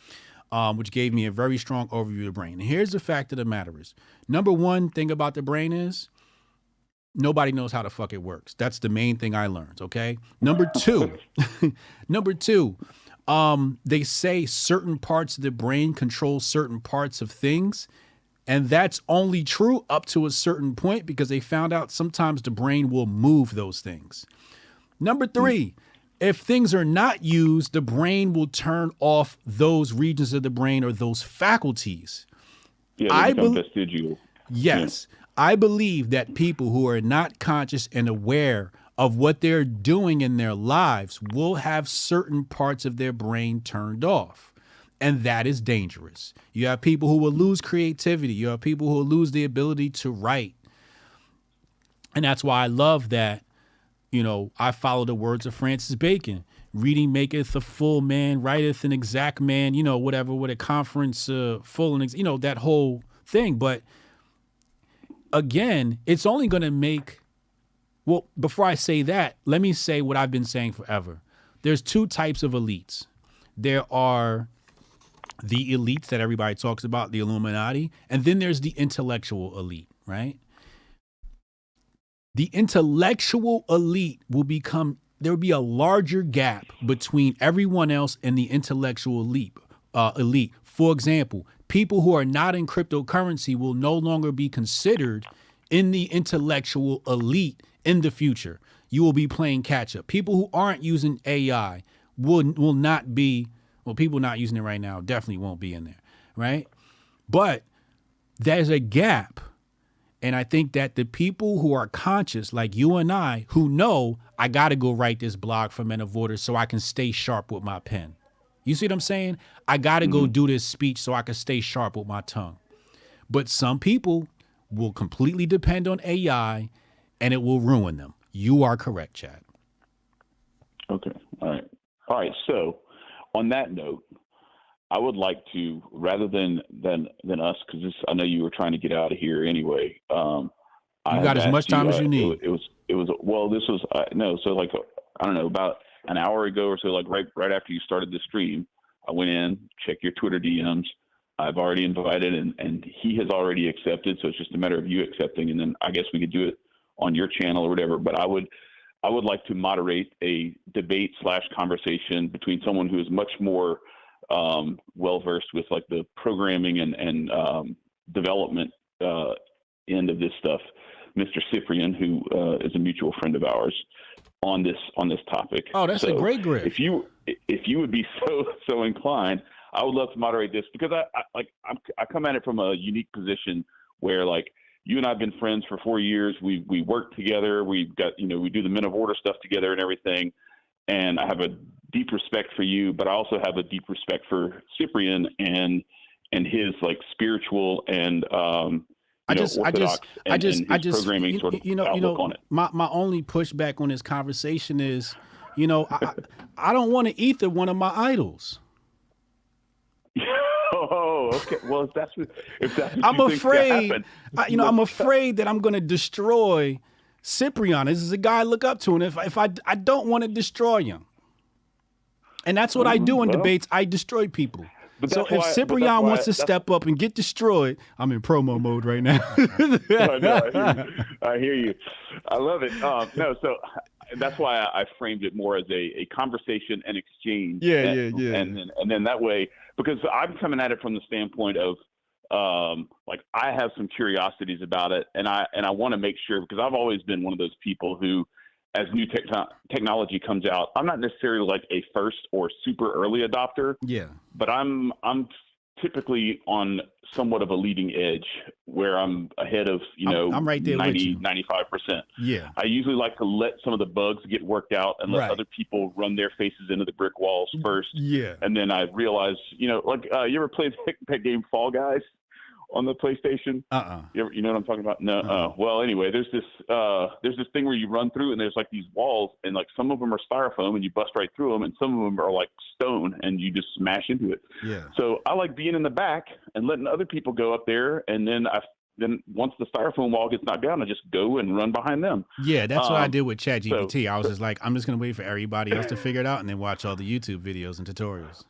which gave me a very strong overview of the brain. And here's the fact of the matter is, number one thing about the brain is nobody knows how the fuck it works. That's the main thing I learned, okay? Number two, they say certain parts of the brain control certain parts of things. And that's only true up to a certain point because they found out sometimes the brain will move those things. Number 3, if things are not used, the brain will turn off those regions of the brain or those faculties. Yeah, they become vestigial. Yes. Yeah. I believe that people who are not conscious and aware of what they're doing in their lives will have certain parts of their brain turned off. And that is dangerous. You have people who will lose creativity. You have people who will lose the ability to write. And that's why I love that, you know, I follow the words of Francis Bacon. Reading maketh a full man, writeth an exact man, you know, whatever, with a conference full, and you know, that whole thing. But again, it's only going to make, well, before I say that, let me say what I've been saying forever. There's 2 types of elites. There are the elites that everybody talks about, the Illuminati, and then there's the intellectual elite, right? The intellectual elite will become, there will be a larger gap between everyone else and the intellectual elite. For example, people who are not in cryptocurrency will no longer be considered in the intellectual elite in the future. You will be playing catch up. People who aren't using AI will not be. Well, people not using it right now definitely won't be in there, right? But there's a gap. And I think that the people who are conscious, like you and I, who know I got to go write this blog for Men of Order so I can stay sharp with my pen. You see what I'm saying? I got to go do this speech so I can stay sharp with my tongue. But some people will completely depend on AI and it will ruin them. You are correct, Chad. Okay. All right. So, on that note, I would like to, rather than us, because I know you were trying to get out of here anyway. You got as much time as you need. It was well. This was no. So like I don't know, about an hour ago or so, like right after you started the stream, I went in, checked your Twitter DMs. I've already invited, and he has already accepted. So it's just a matter of you accepting, and then I guess we could do it on your channel or whatever. But I would like to moderate a debate / conversation between someone who is much more well versed with like the programming and development end of this stuff, Mr. Cyprian, who is a mutual friend of ours, on this topic. Oh, that's a great grip. If you would be so inclined, I would love to moderate this, because I come at it from a unique position where, like, you and I have been friends for 4 years. We work together. We've got, we do the Men of Order stuff together and everything. And I have a deep respect for you, but I also have a deep respect for Cyprian and his like spiritual and orthodox programming sort of outlook on it. My only pushback on this conversation is, I don't want to ether one of my idols. Oh, okay. Well, if that's what I'm you think afraid, happen, I'm afraid that I'm going to destroy Cyprian. This is a guy I look up to, and if I don't want to destroy him, and that's what I do in debates. I destroy people. So if Cyprian wants to step up and get destroyed, I'm in promo mode right now. I hear you. I love it. So that's why I framed it more as a conversation and exchange. Yeah. And then that way, because I'm coming at it from the standpoint of like, I have some curiosities about it, and I want to make sure, because I've always been one of those people who, as new technology comes out, I'm not necessarily like a first or super early adopter. Yeah. But I'm typically on somewhat of a leading edge where I'm ahead of, I'm right there 90, 95%. Yeah. I usually like to let some of the bugs get worked out and let other people run their faces into the brick walls first. Yeah. And then I realize, you ever played that game Fall Guys on the PlayStation? You know what I'm talking about? No. Well, anyway, there's this thing where you run through and there's like these walls, and like some of them are styrofoam and you bust right through them, and some of them are like stone and you just smash into it. Yeah. So I like being in the back and letting other people go up there, and then once the styrofoam wall gets knocked down, I just go and run behind them. Yeah, that's what I did with ChatGPT. I was just like, I'm just gonna wait for everybody else to figure it out and then watch all the YouTube videos and tutorials.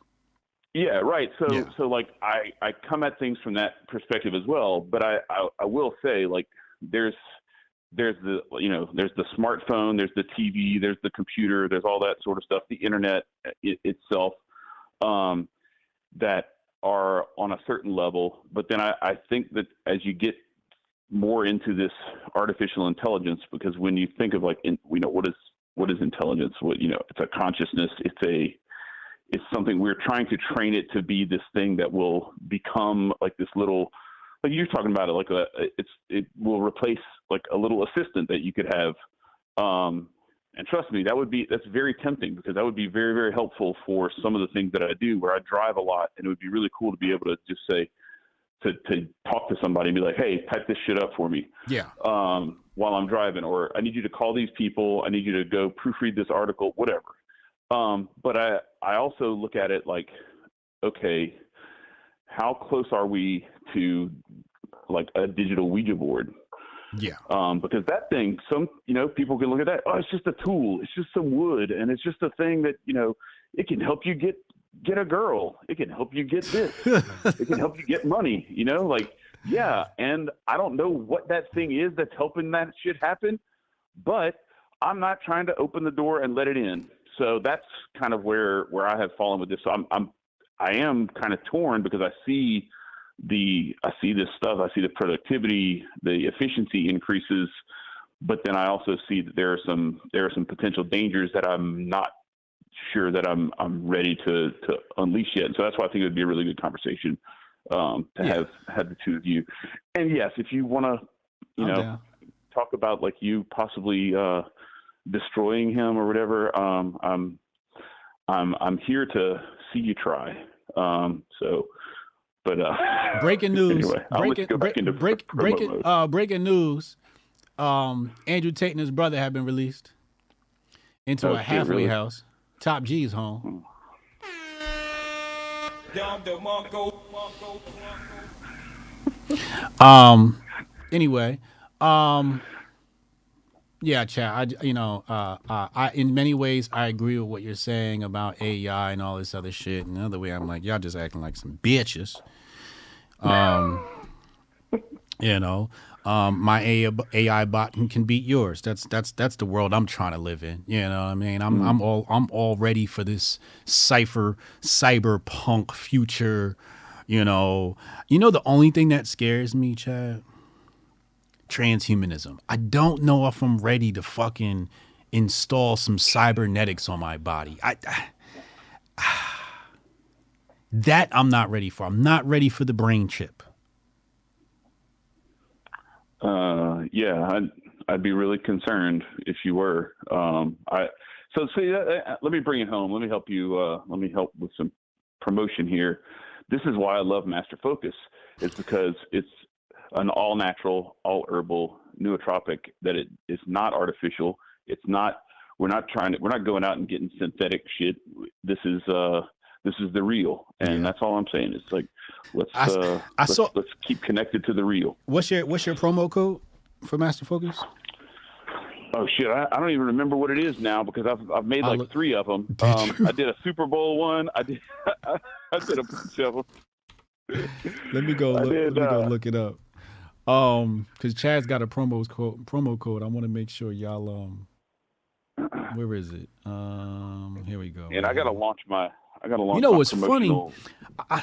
Yeah, right. So like I come at things from that perspective as well, but I will say, like, there's the there's the smartphone, there's the TV, there's the computer, there's all that sort of stuff, the internet itself, that are on a certain level. But then I think that as you get more into this artificial intelligence, because when you think of like what is intelligence? It's a consciousness. It's something we're trying to train it to be, this thing that will become like this little, like you're talking about it, like it will replace like a little assistant that you could have. And trust me, that's very tempting, because that would be very, very helpful for some of the things that I do, where I drive a lot, and it would be really cool to be able to just say, to talk to somebody and be like, hey, type this shit up for me. Yeah. While I'm driving, or I need you to call these people. I need you to go proofread this article, whatever. But I also look at it like, okay, how close are we to like a digital Ouija board? Yeah. Because that thing, people can look at that. Oh, it's just a tool. It's just some wood, and it's just a thing that, it can help you get a girl. It can help you get this. It can help you get money, yeah. And I don't know what that thing is that's helping that shit happen, but I'm not trying to open the door and let it in. So that's kind of where I have fallen with this. So I am kind of torn, because I see this stuff. I see the productivity, the efficiency increases, but then I also see that there are some potential dangers that I'm not sure that I'm ready to unleash yet. And so that's why I think it would be a really good conversation to have the two of you. And yes, if you want to, talk about like you possibly destroying him or whatever, I'm here to see you try. Breaking news. Anyway, breaking news. Andrew Tate and his brother have been released into a halfway house. Top G's home. Anyway, yeah, Chad. I in many ways I agree with what you're saying about AI and all this other shit. And the other way, I'm like, y'all just acting like some bitches. You know, my AI bot can beat yours. That's the world I'm trying to live in. You know what I mean? I'm all ready for this cyberpunk future. You know, the only thing that scares me, Chad, transhumanism. I don't know if I'm ready to fucking install some cybernetics on my body. That I'm not ready for. I'm not ready for the brain chip. Yeah, I'd be really concerned if you were. So see, let me bring it home. Let me help you. Let me help with some promotion here. This is why I love Master Focus. It's because it's an all natural, all herbal nootropic that it is not artificial. It's not. We're not going out and getting synthetic shit. This is the real, and that's all I'm saying. It's like let's keep connected to the real. What's your promo code for Master Focus? Oh shit, I don't even remember what it is now because I've made like 3 of them. I did a Super Bowl one. I did a bunch of them. Let me go look it up. Because Chad's got a promo code. I want to make sure y'all where is it? Here we go. And I gotta launch my what's funny?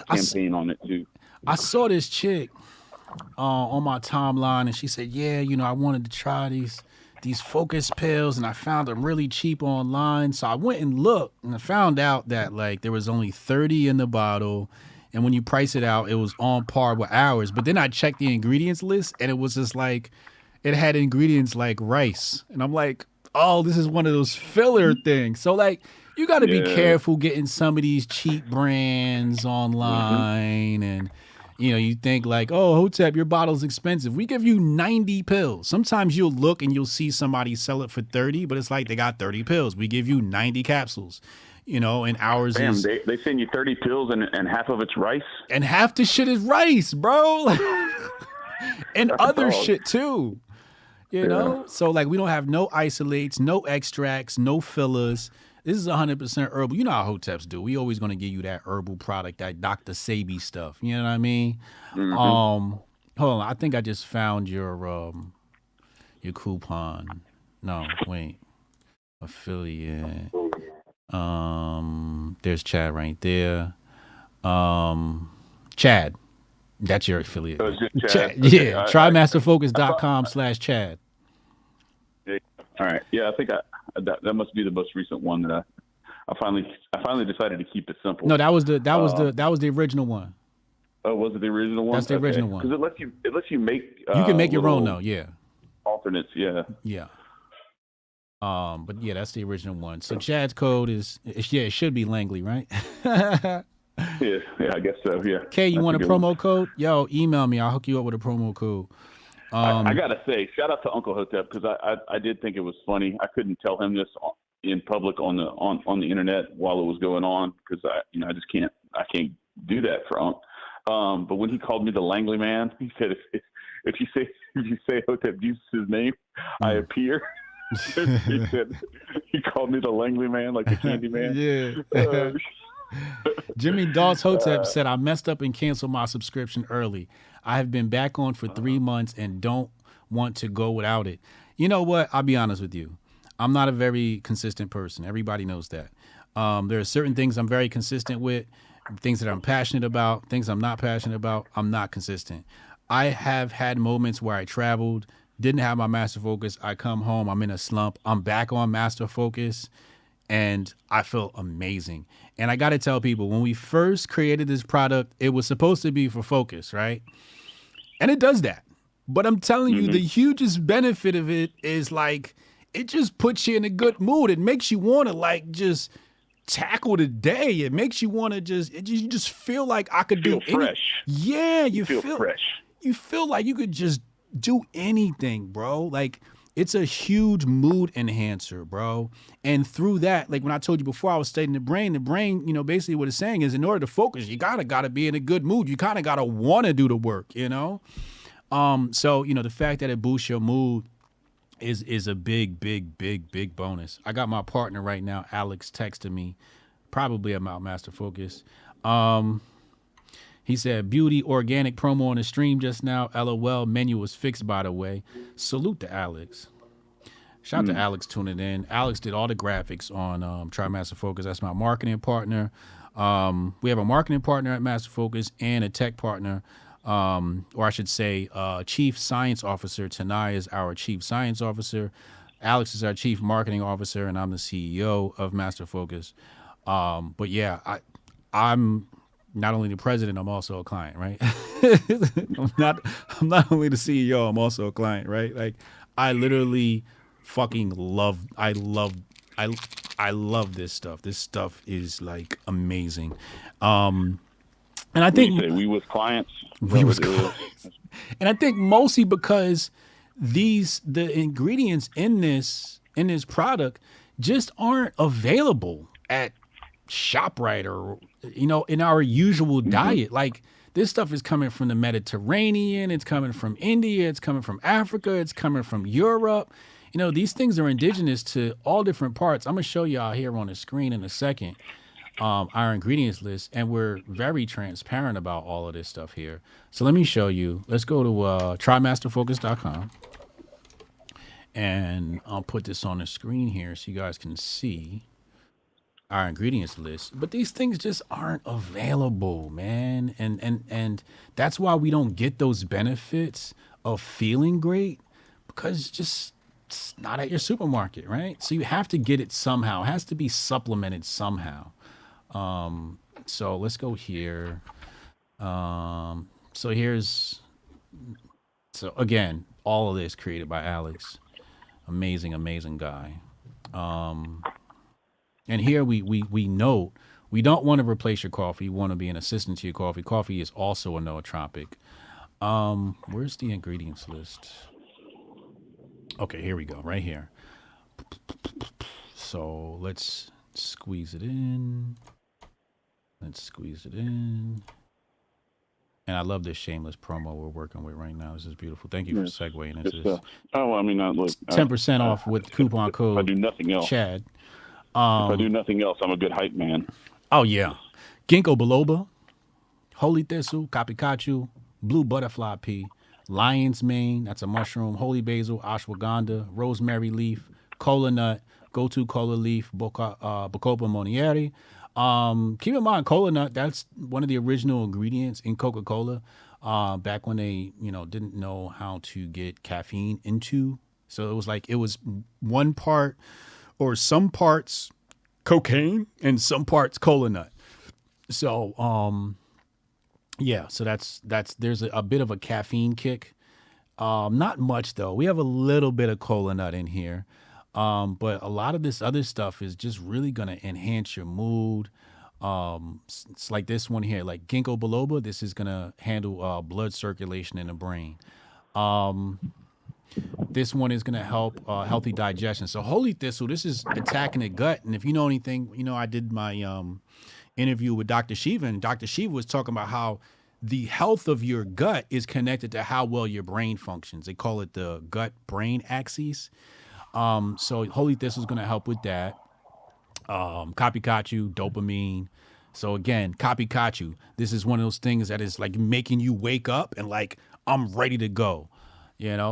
campaign on it too. I saw this chick on my timeline, and she said, "Yeah, I wanted to try these focus pills, and I found them really cheap online. So I went and looked, and I found out that like there was only 30 in the bottle, and when you price it out, it was on par with ours. But then I checked the ingredients list, and it was just like it had ingredients like rice, and I'm like, oh, this is one of those filler things. So like." You got to be careful getting some of these cheap brands online. And, you think like, oh, Hotep, your bottle's expensive. We give you 90 pills. Sometimes you'll look and you'll see somebody sell it for 30, but it's like they got 30 pills. We give you 90 capsules, and ours Damn, is... they send you 30 pills and half of it's rice? And half the shit is rice, bro. And other shit too, So like we don't have no isolates, no extracts, no fillers. This is 100% herbal. You know how Hoteps do. We always going to give you that herbal product, that Dr. Sabi stuff. You know what I mean? Mm-hmm. Hold on. I think I just found your coupon. No, wait. Affiliate. There's Chad right there. Chad. That's your affiliate. Oh, Chad. Okay. Yeah. Trymasterfocus.com/Chad. All right. Yeah, I think that must be the most recent one that I finally decided to keep it simple. No, that was the original one. Oh, was it the original one? That's the original one. Because it lets you make. You can make your own though. Yeah. Alternates. Yeah. Yeah. But yeah, that's the original one. So Chad's code is it should be Langley, right? Yeah, I guess so. Yeah. Kay, you want a promo code? Yo, email me. I'll hook you up with a promo code. I gotta say, shout out to Uncle Hotep because I did think it was funny. I couldn't tell him this in public on the internet while it was going on because I just can't do that for Unc. But when he called me the Langley man, he said if you say Hotep Jesus' name, I appear. he called me the Langley man, like the candy man. Yeah. Jimmy Dawes Hotep said, I messed up and canceled my subscription early. I have been back on for 3 months and don't want to go without it. You know what? I'll be honest with you. I'm not a very consistent person. Everybody knows that. There are certain things I'm very consistent with, things that I'm passionate about, things I'm not passionate about. I'm not consistent. I have had moments where I traveled, didn't have my Master Focus. I come home, I'm in a slump. I'm back on Master Focus, and I feel amazing. And I got to tell people, when we first created this product, it was supposed to be for focus, right? And it does that. But I'm telling you, the hugest benefit of it is like, it just puts you in a good mood. It makes you want to like just tackle the day. It makes you want to you just feel like I could do fresh. Yeah, you feel fresh. You feel like you could just do anything, bro. Like, it's a huge mood enhancer, bro. And through that, like when I told you before, I was stating the brain, basically what it's saying is in order to focus, you gotta be in a good mood. You kind of gotta want to do the work, So, the fact that it boosts your mood is a big bonus. I got my partner right now, Alex, texting me, probably about Master Focus. He said, beauty, organic promo on the stream just now. LOL, menu was fixed, by the way. Salute to Alex. Shout out to Alex tuning in. Alex did all the graphics on Try Master Focus. That's my marketing partner. We have a marketing partner at Master Focus and a tech partner, or I should say chief science officer. Tanai is our chief science officer. Alex is our chief marketing officer, and I'm the CEO of Master Focus. But yeah, I'm not only the president, I'm also a client, right? I'm not only the CEO, I'm also a client, right? Like, I literally fucking love this stuff. This stuff is like amazing. And I think we was clients. And I think mostly because the ingredients in this product just aren't available at ShopRite or in our usual diet. Like, this stuff is coming from the Mediterranean, it's coming from India, it's coming from Africa, it's coming from Europe. These things are indigenous to all different parts. I'm gonna show y'all here on the screen in a second our ingredients list, and we're very transparent about all of this stuff here. So let me show you. Let's go to trymasterfocus.com, and I'll put this on the screen here so you guys can see our ingredients list. But these things just aren't available, man, and that's why we don't get those benefits of feeling great, because it's not at your supermarket, right? So you have to get it somehow. It has to be supplemented somehow. So let's go here. So again, all of this created by Alex. Amazing guy. And here we note, we don't want to replace your coffee. We want to be an assistant to your coffee. Coffee is also a nootropic. Where's the ingredients list? Okay, here we go, right here. So let's squeeze it in. And I love this shameless promo we're working with right now. This is beautiful. Thank you for segueing into this. Oh, I mean, look, 10% off with coupon code. If I do nothing else, Chad. If I do nothing else, I'm a good hype man. Oh yeah, ginkgo biloba, holy thistle, kapikachu, blue butterfly pea, lion's mane, that's a mushroom, holy basil, ashwagandha, rosemary leaf, cola nut, go-to cola leaf, bacopa monieri. Keep in mind, cola nut, that's one of the original ingredients in Coca-Cola, back when they, didn't know how to get caffeine into. So it was one part or some parts cocaine and some parts cola nut. So, yeah, so there's a bit of a caffeine kick. Not much though. We have a little bit of cola nut in here. But a lot of this other stuff is just really going to enhance your mood. It's like this one here, like ginkgo biloba. This is going to handle blood circulation in the brain. This one is going to help healthy digestion. So holy thistle, this is attacking the gut. And if you know anything, I did my interview with Dr. Shiva, and Dr. Shiva was talking about how the health of your gut is connected to how well your brain functions. They call it the gut-brain axis. So holy thistle is going to help with that. Kapikachu, dopamine. So again, kapikachu, this is one of those things that is like making you wake up and like, I'm ready to go.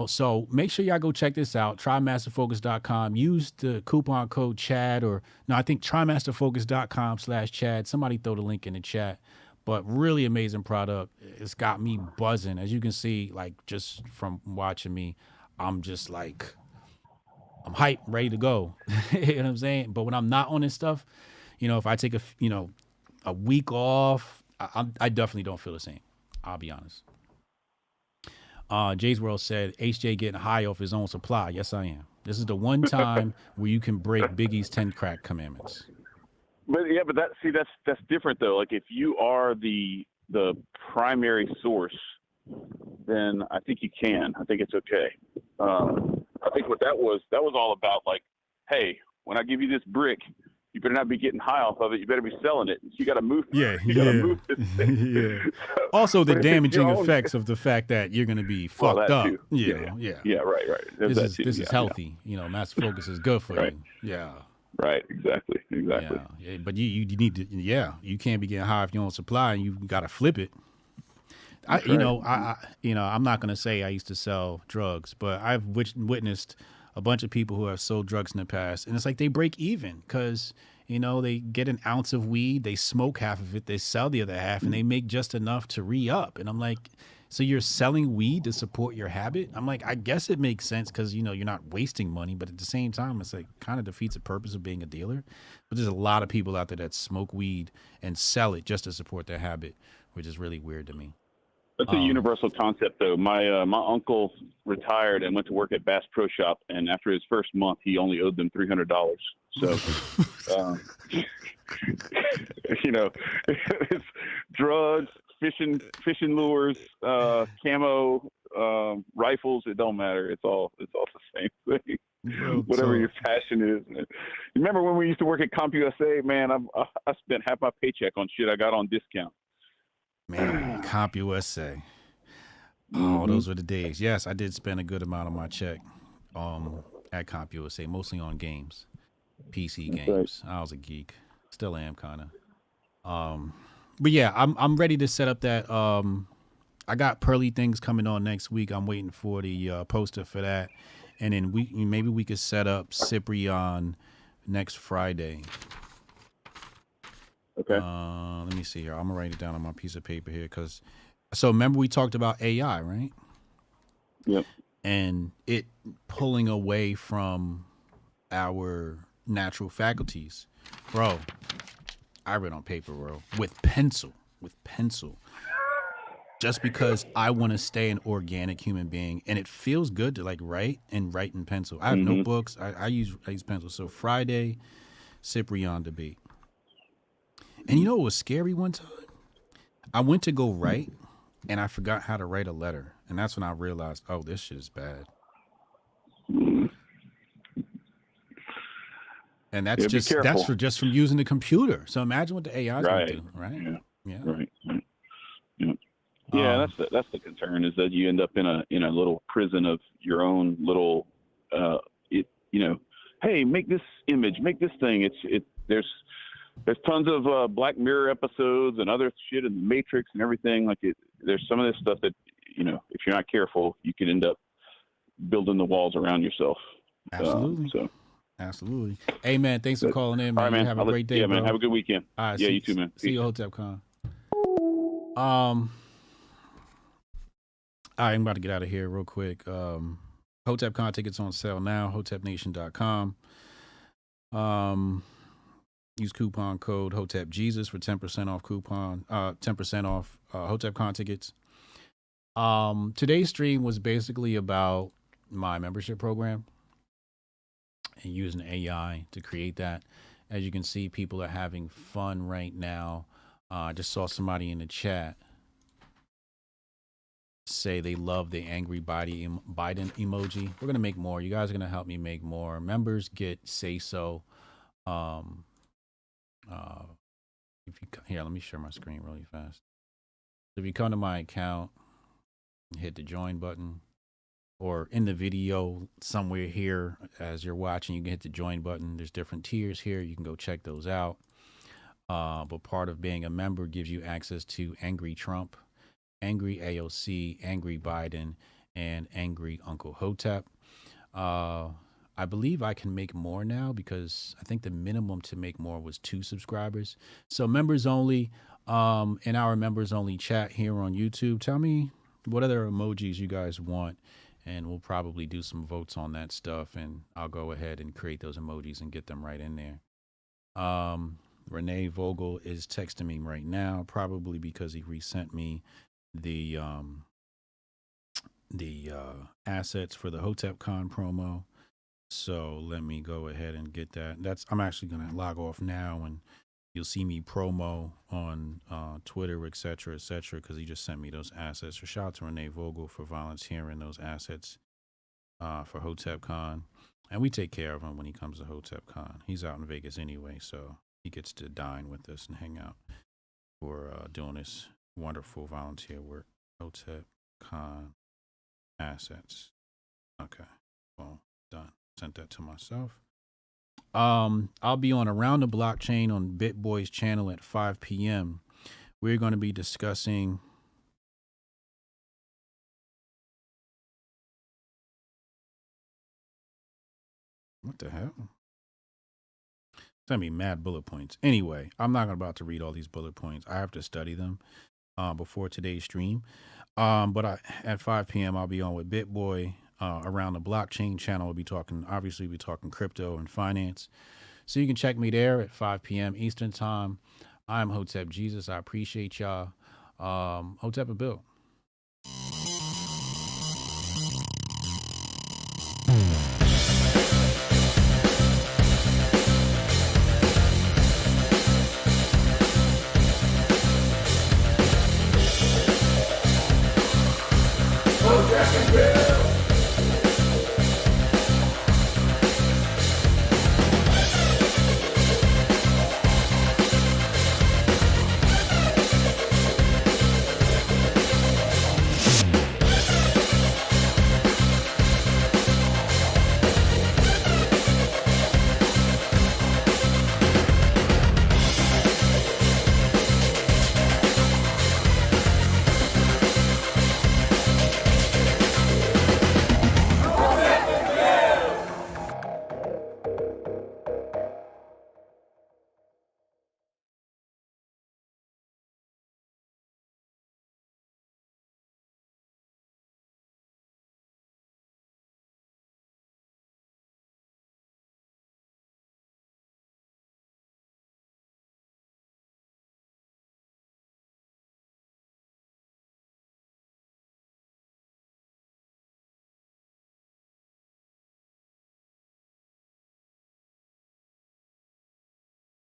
So make sure y'all go check this out. Trymasterfocus.com. Use the coupon code Chad, I think trymasterfocus.com/Chad. Somebody throw the link in the chat. But really amazing product. It's got me buzzing. As you can see, like just from watching me, I'm just like, I'm hyped, ready to go. You know what I'm saying? But when I'm not on this stuff, if I take a week off, I definitely don't feel the same. I'll be honest. Jay's World said, HJ getting high off his own supply. Yes, I am. This is the one time where you can break Biggie's 10 crack commandments. But that's different though. Like if you are the primary source, then I think you can. I think it's okay. I think what that was all about, like, hey, when I give you this brick, you better not be getting high off of it. You better be selling it. You got to move. You got to move this thing. Yeah. Also, the damaging effects of the fact that you're going to be fucked up. Too. Yeah, right. This is healthy. Master Focus is good for you. Yeah. Right. Exactly. Yeah. But you need to. Yeah. You can't be getting high if you don't supply, and you got to flip it. I'm not gonna say I used to sell drugs, but I've witnessed a bunch of people who have sold drugs in the past, and it's like they break even because they get an ounce of weed, they smoke half of it, they sell the other half, and they make just enough to re-up. And I'm like, so you're selling weed to support your habit? I'm like, I guess it makes sense because you're not wasting money, but at the same time, it's like kind of defeats the purpose of being a dealer. But there's a lot of people out there that smoke weed and sell it just to support their habit, which is really weird to me. That's a universal concept, though. My uncle retired and went to work at Bass Pro Shop, and after his first month, he only owed them $300. So, it's drugs, fishing lures, camo, rifles. It don't matter. It's all the same thing. Whatever your passion is. You remember when we used to work at CompUSA? Man, I spent half my paycheck on shit I got on discount. Man, CompUSA. Oh, those were the days. Yes, I did spend a good amount of my check at CompUSA, mostly on games, PC games. Right. I was a geek. Still am, kind of. But yeah, I'm ready to set up that. I got Pearly Things coming on next week. I'm waiting for the poster for that. And then maybe we could set up Cyprian next Friday. Okay. Let me see here. I'm gonna write it down on my piece of paper here so remember we talked about AI, right? Yep. And it pulling away from our natural faculties. Bro, I read on paper, bro, with pencil. Just because I want to stay an organic human being, and it feels good to write in pencil. I have notebooks. I use pencil. So Friday, Cyprian debate. And you know what was scary one time? I went to go write, and I forgot how to write a letter. And that's when I realized, oh, this shit is bad. And that's just from using the computer. So imagine what the AI is going to do, right? Yeah. Right. Yeah. Yeah, that's the concern, is that you end up in a little prison of your own little, hey, make this image, make this thing. There's tons of Black Mirror episodes and other shit in the Matrix and everything. There's some of this stuff that, if you're not careful, you can end up building the walls around yourself. Absolutely. Absolutely. Hey, man, thanks for calling in, man. All right, man. Have a great day, yeah, bro. Man. Have a good weekend. All right, you too, man. See you at Hotepcon. All right, I'm about to get out of here real quick. Hotepcon tickets on sale now, hotepnation.com. Use coupon code Hotep Jesus for 10% off 10% off Hotepcon tickets. Today's stream was basically about my membership program and using AI to create that. As you can see, people are having fun right now. I just saw somebody in the chat say they love the angry Biden emoji. We're going to make more. You guys are going to help me make more. Members get say so. Here, let me share my screen really fast. If you come to my account, hit the join button, or in the video somewhere here as you're watching, you can hit the join button. There's different tiers here. You can go check those out. But part of being a member gives you access to Angry Trump, Angry AOC, Angry Biden, and Angry Uncle Hotep. I believe I can make more now because I think the minimum to make more was 2 subscribers. So members only, in our members only chat here on YouTube, tell me what other emojis you guys want, and we'll probably do some votes on that stuff, and I'll go ahead and create those emojis and get them right in there. Renee Vogel is texting me right now, probably because he resent me the assets for the Hotepcon promo. So let me go ahead and get that. I'm actually going to log off now, and you'll see me promo on Twitter, et cetera, because he just sent me those assets. So shout out to Renee Vogel for volunteering those assets for Hotepcon. And we take care of him when he comes to Hotepcon. He's out in Vegas anyway, so he gets to dine with us and hang out for doing this wonderful volunteer work. Hotepcon assets. Okay, well, done. Sent that to myself. I'll be on Around the Blockchain on BitBoy's channel at 5 p.m. We're going to be discussing What the hell? It's gonna be mad bullet points. Anyway, I'm not about to read all these bullet points. I have to study them before today's stream. But at 5 p.m. I'll be on with BitBoy around the blockchain channel. We'll be talking crypto and finance. So you can check me there at 5 p.m. Eastern time. I'm Hotep Jesus. I appreciate y'all. Hotep and Bill. Hotep and Bill.